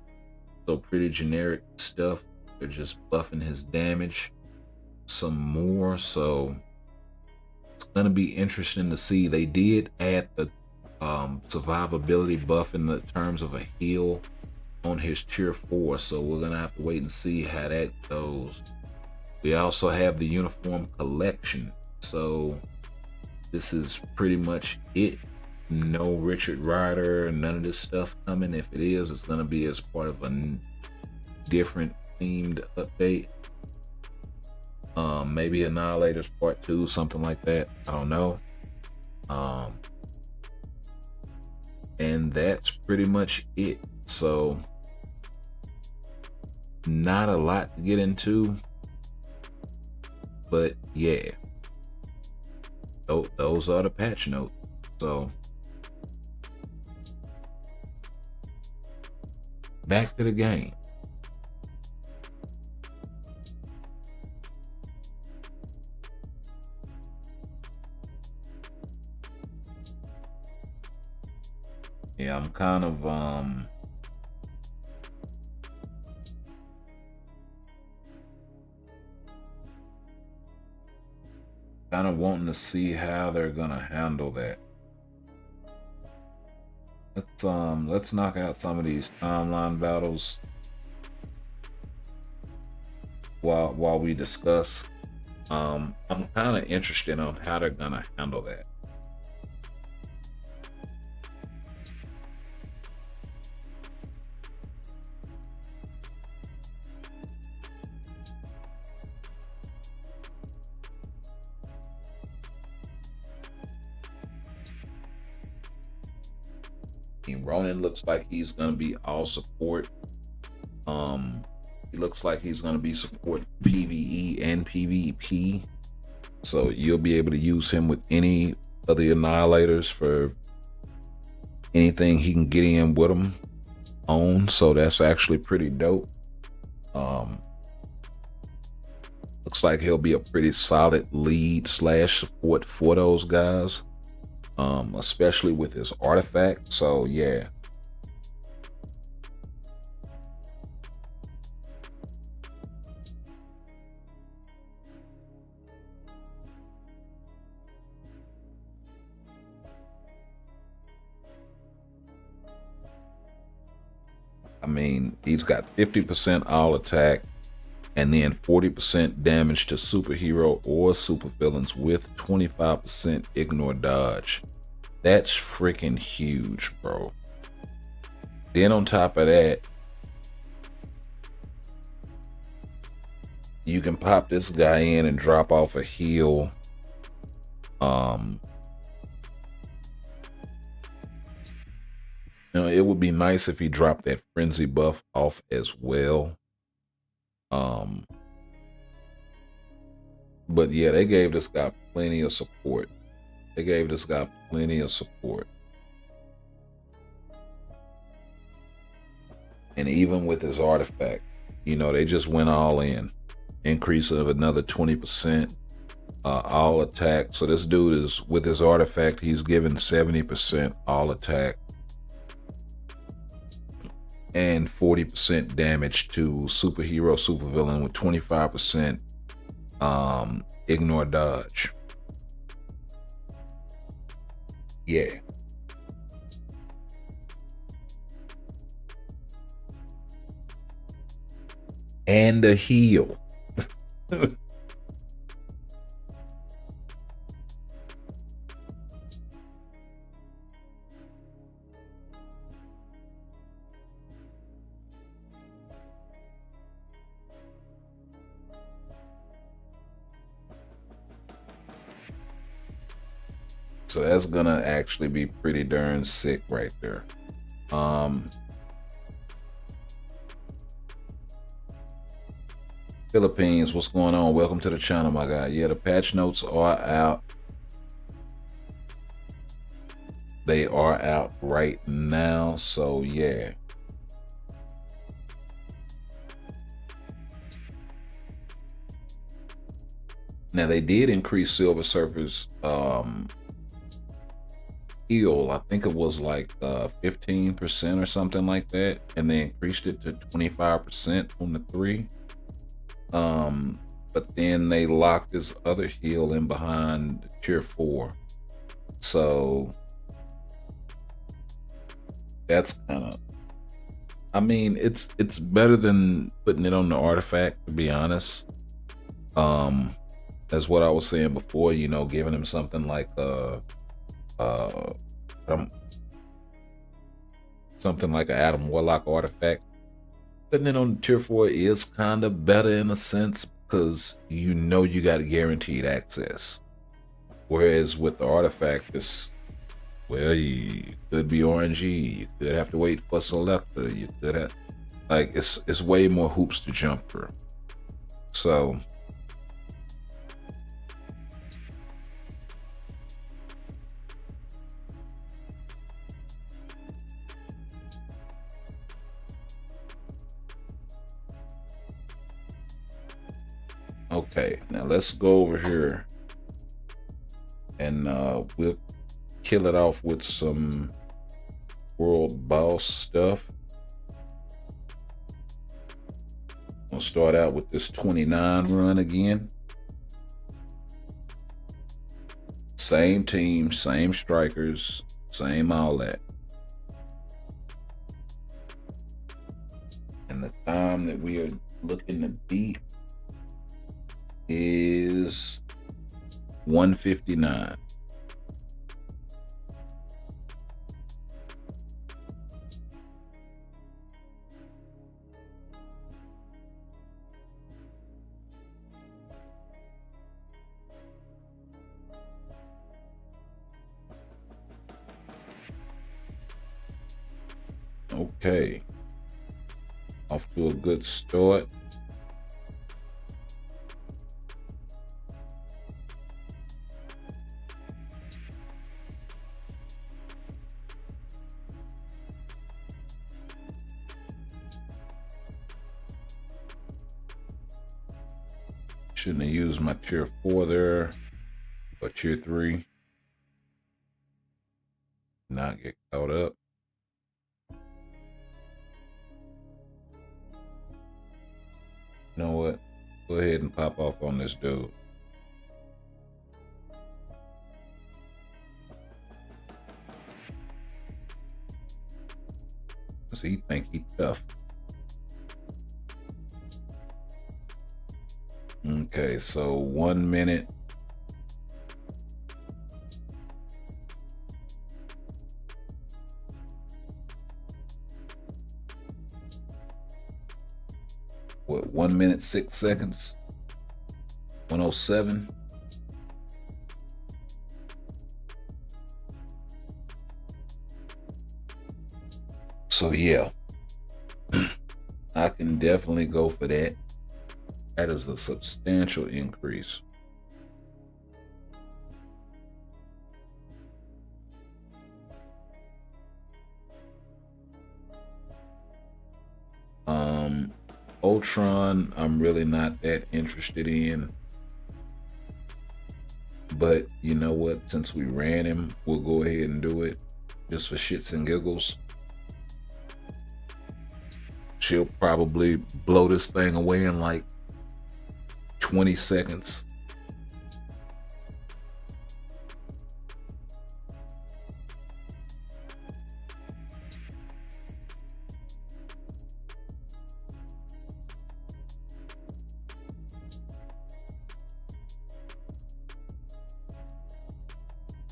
So pretty generic stuff. They're just buffing his damage some more. So it's gonna be interesting to see. They did add the survivability buff in the terms of a heal on his tier 4, so we're gonna have to wait and see how that goes. We also have the uniform collection, so this is pretty much it. No Richard Rider, none of this stuff coming. If it is, it's gonna be as part of a different themed update. Maybe Annihilators Part 2, something like that. I don't know. And that's pretty much it. So not a lot to get into, but yeah, those are the patch notes. So back to the game. Yeah, I'm kind of wanting to see how they're gonna handle that. Let's knock out some of these timeline battles while we discuss. I'm kind of interested on how they're gonna handle that. Ronan looks like he's gonna be all support. He looks like he's gonna be support PvE and PvP, so you'll be able to use him with any of the Annihilators for anything he can get in with them on. So that's actually pretty dope. Looks like he'll be a pretty solid lead / support for those guys. Especially with his artifact. So yeah, I mean, he's got 50% all attack and then 40% damage to superhero or supervillains with 25% ignore dodge. That's freaking huge, bro. Then on top of that, you can pop this guy in and drop off a heal. Now, it would be nice if he dropped that frenzy buff off as well. But yeah, they gave this guy plenty of support. They gave this guy plenty of support. And even with his artifact, you know, they just went all in. Increase of another 20%, all attack. So this dude is, with his artifact, he's given 70% all attack and 40% damage to superhero, supervillain with 25% ignore dodge. Yeah. And a heal. So that's gonna actually be pretty darn sick right there. Philippines, what's going on? Welcome to the channel, my guy. Yeah, the patch notes are out. They are out right now, so yeah. Now they did increase Silver Surfer's heal. I think it was like 15% or something like that, and they increased it to 25% on the 3. But then they locked his other heal in behind tier 4. So that's kind of, I mean, it's better than putting it on the artifact, to be honest. That's what I was saying before, you know, giving him something like something like an Adam Warlock artifact. Putting it on tier 4 is kind of better in a sense, because you know you got guaranteed access. Whereas with the artifact, it's, well, you could be RNG, you could have to wait for selector, you could have, like, it's way more hoops to jump through. So okay, now let's go over here and we'll kill it off with some world boss stuff. We'll start out with this 29 run again. Same team, same strikers, same all that. And the time that we are looking to beat is 159. Okay, off to a good start. Shouldn't have used my tier 4 there, or tier 3. Not get caught up. You know what? Go ahead and pop off on this dude. So he think he tough. Okay, so 1 minute. What, 1 minute 6 seconds? 107. So yeah, I can definitely go for that. That is a substantial increase. Ultron, I'm really not that interested in. But you know what? Since we ran him, we'll go ahead and do it just for shits and giggles. She'll probably blow this thing away in like 20 seconds.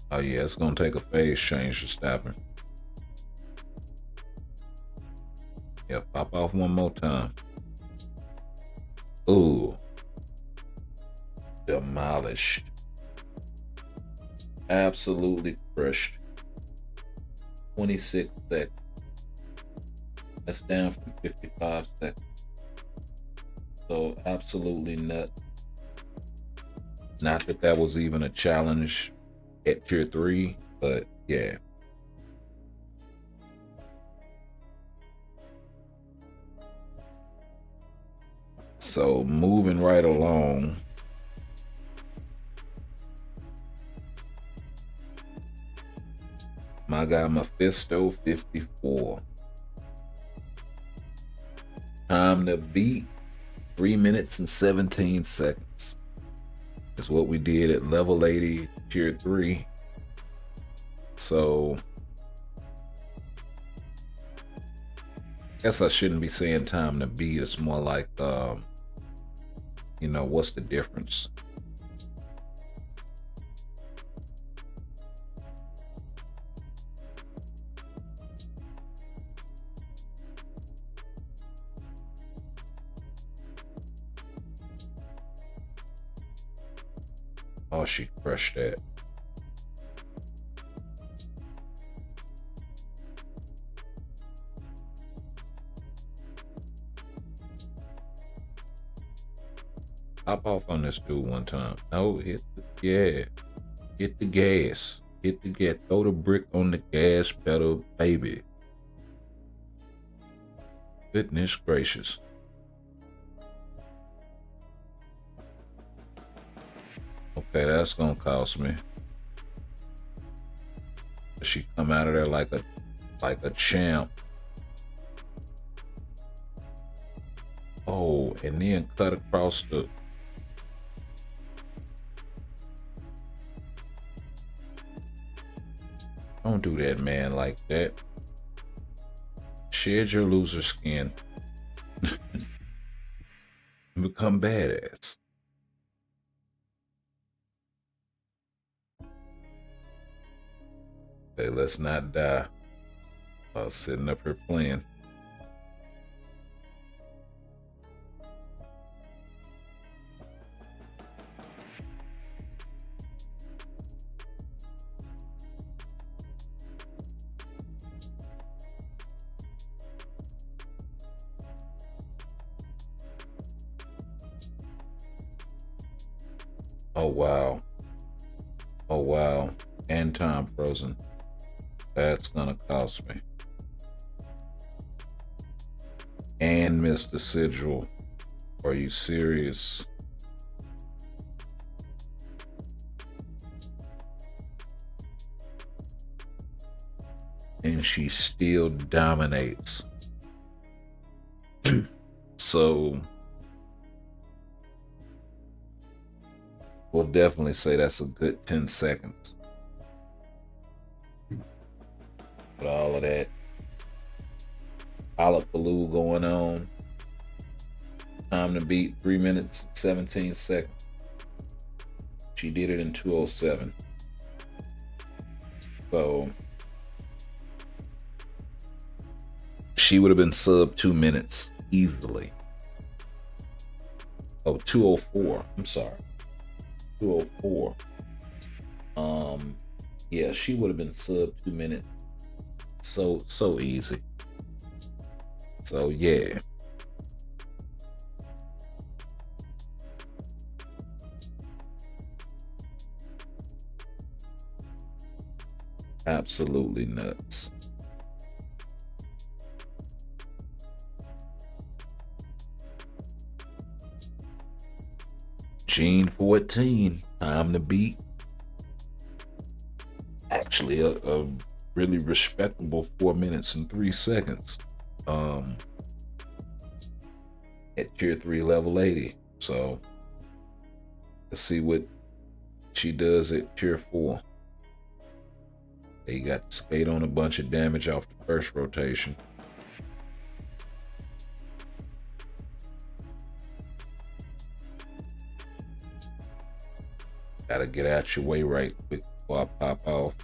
Oh yeah, it's gonna take a phase change to stop her. Yeah, pop off one more time. Ooh. Demolished. Absolutely crushed. 26 seconds. That's down from 55 seconds. So absolutely nuts. Not that that was even a challenge at tier 3, but yeah. So moving right along. My guy Mephisto 54. Time to beat 3 minutes and 17 seconds. That's what we did at level 80 tier 3. So I guess I shouldn't be saying time to beat. It's more like you know, what's the difference? Oh, she crushed that. Hop off on this dude one time. No, hit the gas. Hit the gas. Hit the gas. Throw the brick on the gas pedal, baby. Goodness gracious. Okay, that's gonna cost me. She come out of there like a champ. Oh, and then cut across the. Don't do that, man, like that. Shed your loser skin. Become badass. Okay, let's not die while sitting up here playing. Oh wow. Oh wow. And time frozen. That's gonna cost me. And miss the sigil. Are you serious? And she still dominates. So we'll definitely say that's a good 10 seconds. With all of that hullabaloo going on. Time to beat 3 minutes 17 seconds. She did it in 2:07. So she would have been sub 2 minutes easily. Oh, 2:04. I'm sorry. 2:04. Yeah, she would have been sub 2 minutes. So easy. So yeah. Absolutely nuts. Gene 14, time to beat. Actually, a really respectable 4 minutes and 3 seconds. At tier 3 level 80. So let's see what she does at tier 4. They got to skate on a bunch of damage off the first rotation. Gotta get out your way right quick before I pop off.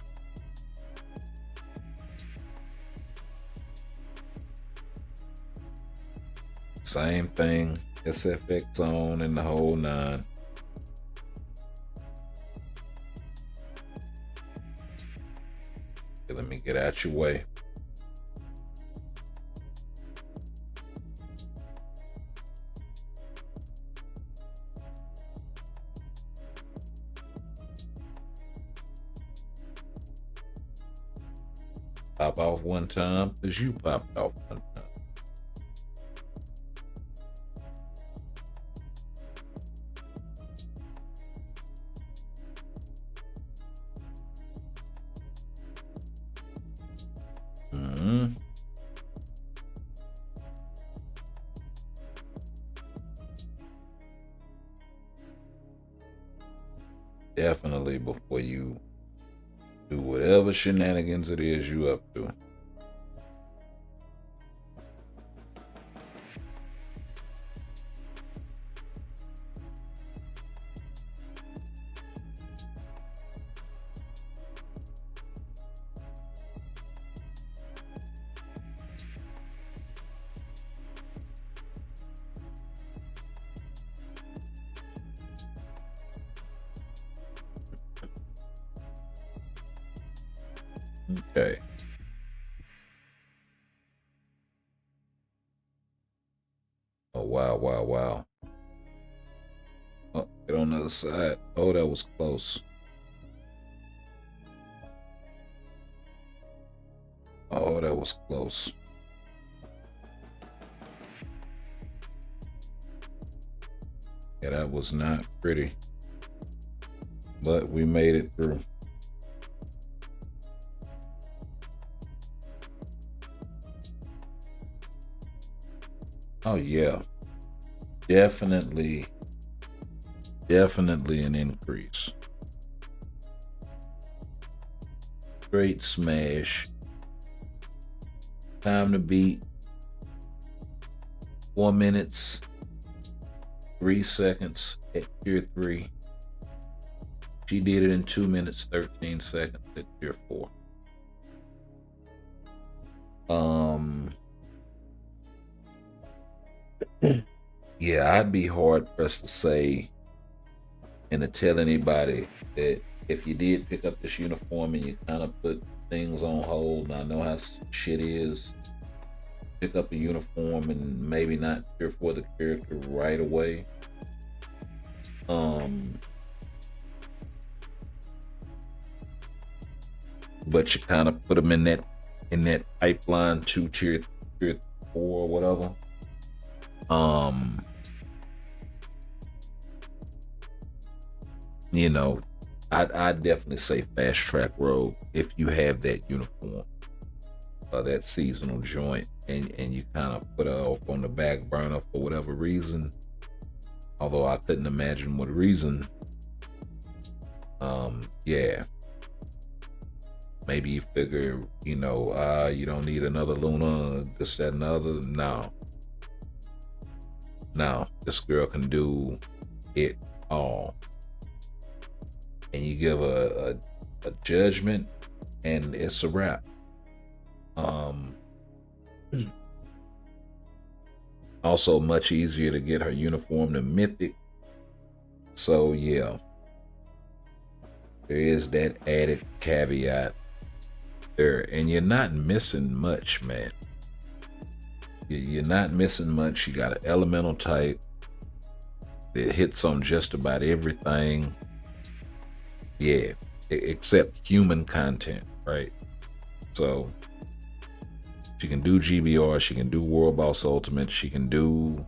Same thing, SFX on and the whole 9. Okay, let me get out your way. Pop off one time because you popped off one time. Definitely before you do whatever shenanigans it is you up to. Okay. Oh, wow, wow, wow. Oh, get on the other side. Oh, that was close. Oh, that was close. Yeah, that was not pretty. But we made it through. Oh yeah, definitely an increase. Great smash. Time to beat. 4 minutes, 3 seconds at tier 3. She did it in 2 minutes, 13 seconds at tier 4. Yeah, I'd be hard pressed to say and to tell anybody that if you did pick up this uniform and you kind of put things on hold, and I know how shit is, pick up a uniform and maybe not care for the character right away. But you kind of put them in that pipeline to tier 4 or whatever. You know, I'd definitely say fast track Rogue if you have that uniform, that seasonal joint, and you kind of put it off on the back burner for whatever reason. Although I couldn't imagine what reason. Yeah. Maybe you figure, you don't need another Luna, this, that, and the other. No, this girl can do it all. And you give a judgment, and it's a wrap. Also much easier to get her uniform than Mythic. So yeah, there is that added caveat there, and you're not missing much, man. You're not missing much. You got an elemental type that hits on just about everything. Yeah, except human content, right? So she can do GBR, she can do World Boss Ultimate, she can do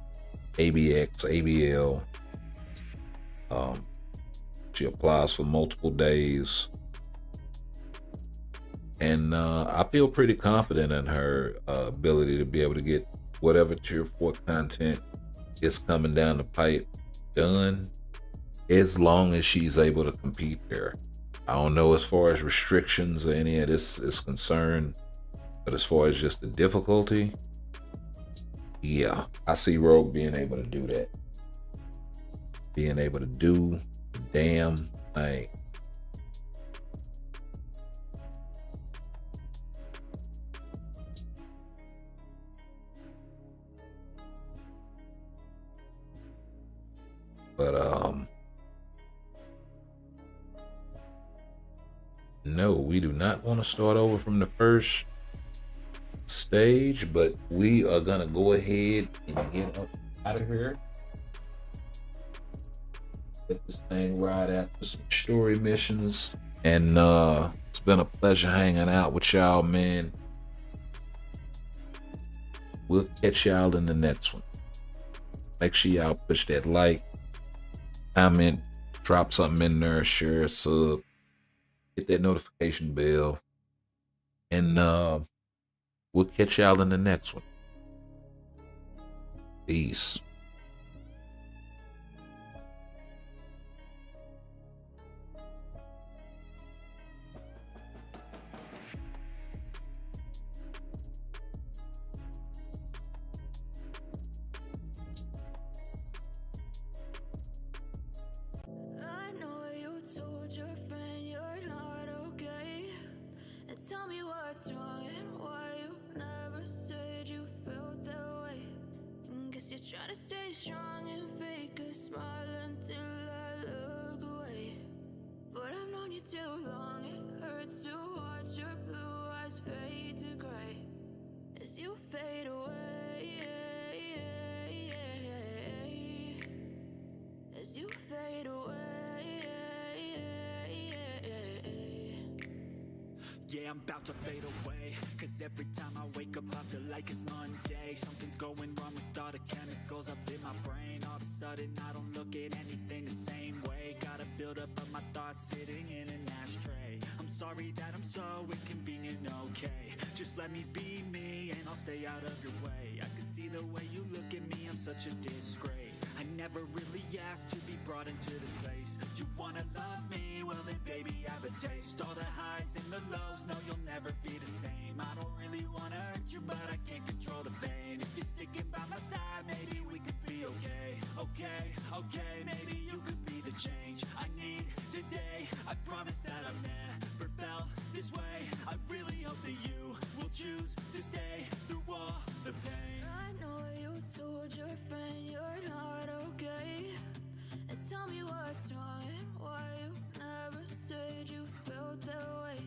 ABX, ABL. She applies for multiple days. And I feel pretty confident in her ability to be able to get whatever tier 4 content is coming down the pipe done, as long as she's able to compete there. I don't know as far as restrictions or any of this is concerned, but as far as just the difficulty, yeah, I see Rogue being able to do that. Being able to do the damn thing. But no, we do not want to start over from the first stage, but we are gonna go ahead and get up out of here. Get this thing right after some story missions. And it's been a pleasure hanging out with y'all, man. We'll catch y'all in the next one. Make sure y'all push that like, comment, drop something in there, share a sub, hit that notification bell, and we'll catch y'all in the next one. Peace. Tell me what's wrong and why you never said you felt that way. Guess you're trying to stay strong and fake a smile until I look away. But I've known you too long, it hurts to watch your blue eyes fade to gray as you fade away. As you fade away. Yeah, I'm about to fade away, cause every time I wake up I feel like it's Monday. Something's going wrong with all the chemicals up in my brain. All of a sudden I don't look at anything the same way. Gotta build up of my thoughts sitting in an ashtray. I'm sorry that I'm so inconvenient, okay. Just let me be me and I'll stay out of your way. I can see the way you look at me, I'm such a disgrace. I never really asked to be brought into this place. You wanna love me? Well then baby have a taste. All the highs and the lows, no you'll never be the same. I don't really wanna hurt you but I can't control the pain. If you're sticking by my side maybe we could be okay. Okay, maybe you could be the change I need today. I promise that I've never felt this way. I really hope that you will choose to stay through all the pain. I know you told your friend you're not okay, and tell me what's wrong and why you never said you felt that way.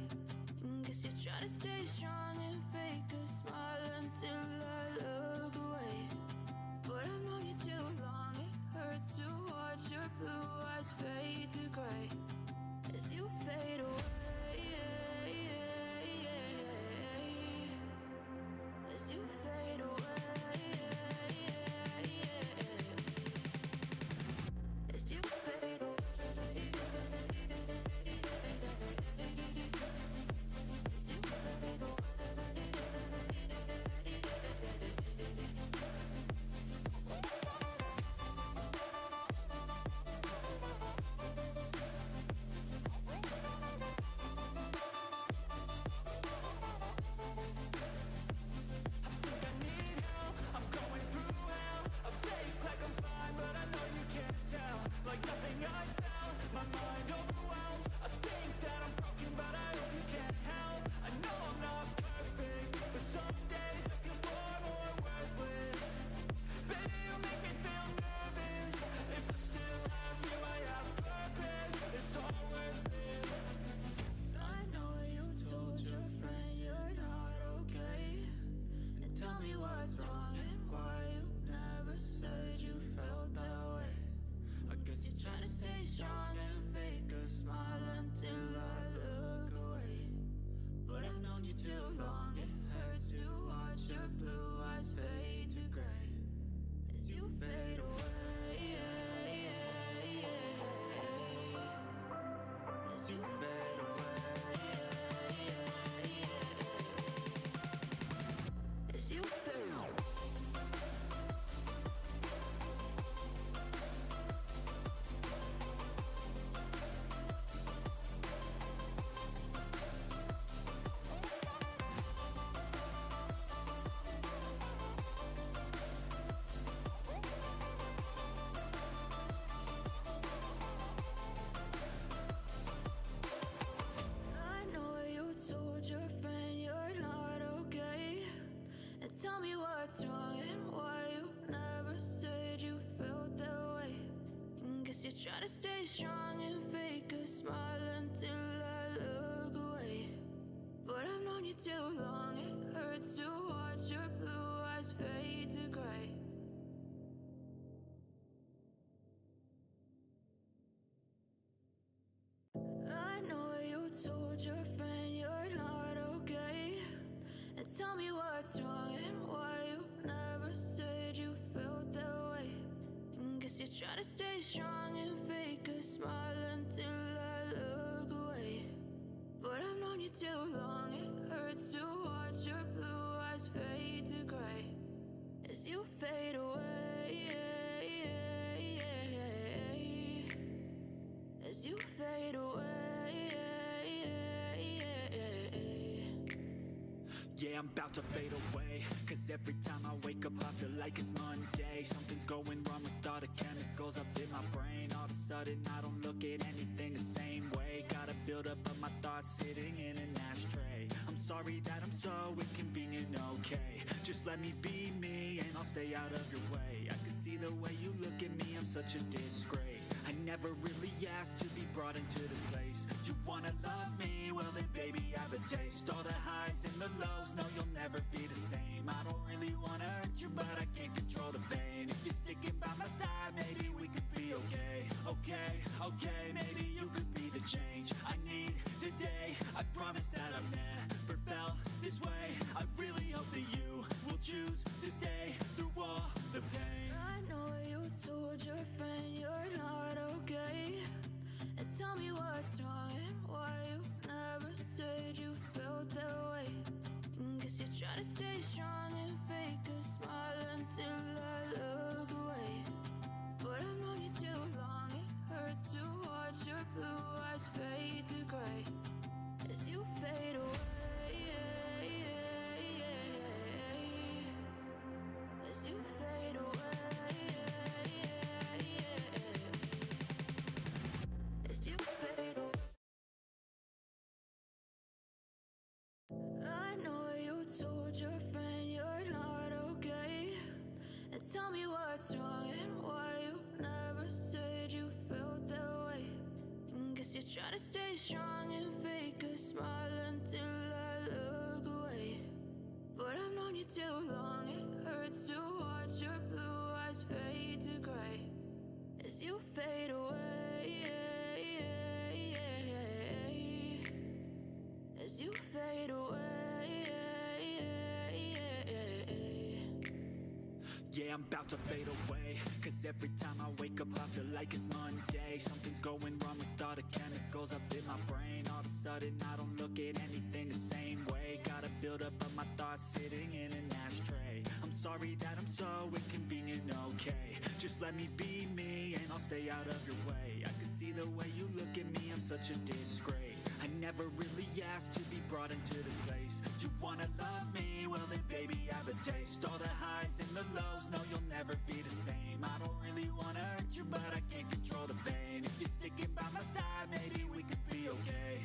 Guess you're trying to stay strong and fake a smile until I look away. But I've known you too long, it hurts to watch your blue eyes fade to gray as you fade away. As you fade away. As you fade away. As you fade away. what's wrong and why you never said you felt that way. And guess you're trying to stay strong and fake a smile until I look away. But I've known you too long, it hurts to watch your blue eyes fade to gray. I know you told your friend you're not okay, and tell me what's wrong and why you never said you felt that way. And guess you're trying to stay strong and fake a smile until I look away. But I've known you too long, it hurts to watch your blue eyes fade to gray as you fade away, as you fade away. Yeah, I'm about to fade away, cause every time I wake up I feel like it's Monday. Something's going wrong with all the chemicals up in my brain. All of a sudden I don't look at anything the same way. Got a buildup of my thoughts sitting in an ashtray. I'm sorry that I'm so inconvenient, okay. Just let me be me and I'll stay out of your way. I can see the way you look at me, I'm such a disgrace. I never really asked to be brought into this place. You wanna love me? Well then baby I have a taste. All the highs and the lows, no you'll never be the same. I don't really wanna hurt you but I can't control the pain. If you're sticking by my side maybe we could be okay. Okay, maybe you could be the change I need today. I promise that I've never felt this way. I really hope that you will choose to stay through all the pain. I know you told your friend you're not okay, and tell me what's wrong and why you never said you felt that way. And guess you're trying to stay strong and fake a smile until I look away. But I've known you too long, it hurts to watch your blue eyes fade to gray as you fade away. As you fade away. As you fade away. I know you told your friend you're not okay, and tell me what's wrong and why you never said you felt that way. And guess you're trying to stay strong and fake a smile until I look away. But I've known you too long, it hurts to watch your blue eyes fade to gray as you fade away. As you fade away. Yeah, I'm about to fade away, cause every time I wake up I feel like it's Monday. Something's going wrong with all the chemicals up in my brain. All of a sudden I don't look at anything the same way. Got a buildup of my thoughts sitting in an ashtray. I'm sorry that I'm so inconvenient, okay. Just let me be me and I'll stay out of your way. I can see the way you look at me, I'm such a disgrace. I never really asked to be brought into this place. You wanna love me? Well then baby I have a taste. All the highs and the lows, no you'll never be the same. I don't really wanna hurt you but I can't control the pain. If you're sticking by my side maybe we could be okay.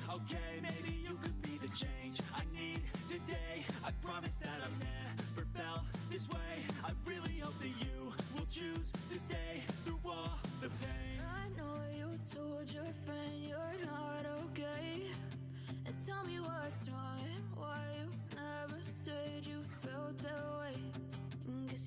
Okay, maybe you could be the change I need today. I promise that I've never felt this way. I really hope that you will choose to stay through all the pain. I know you told your friend you're not okay, and tell me what's wrong and why you never said you felt that way. And guess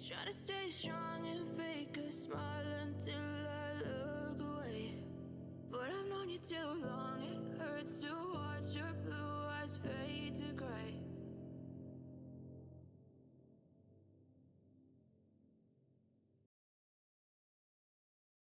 try to stay strong and fake a smile until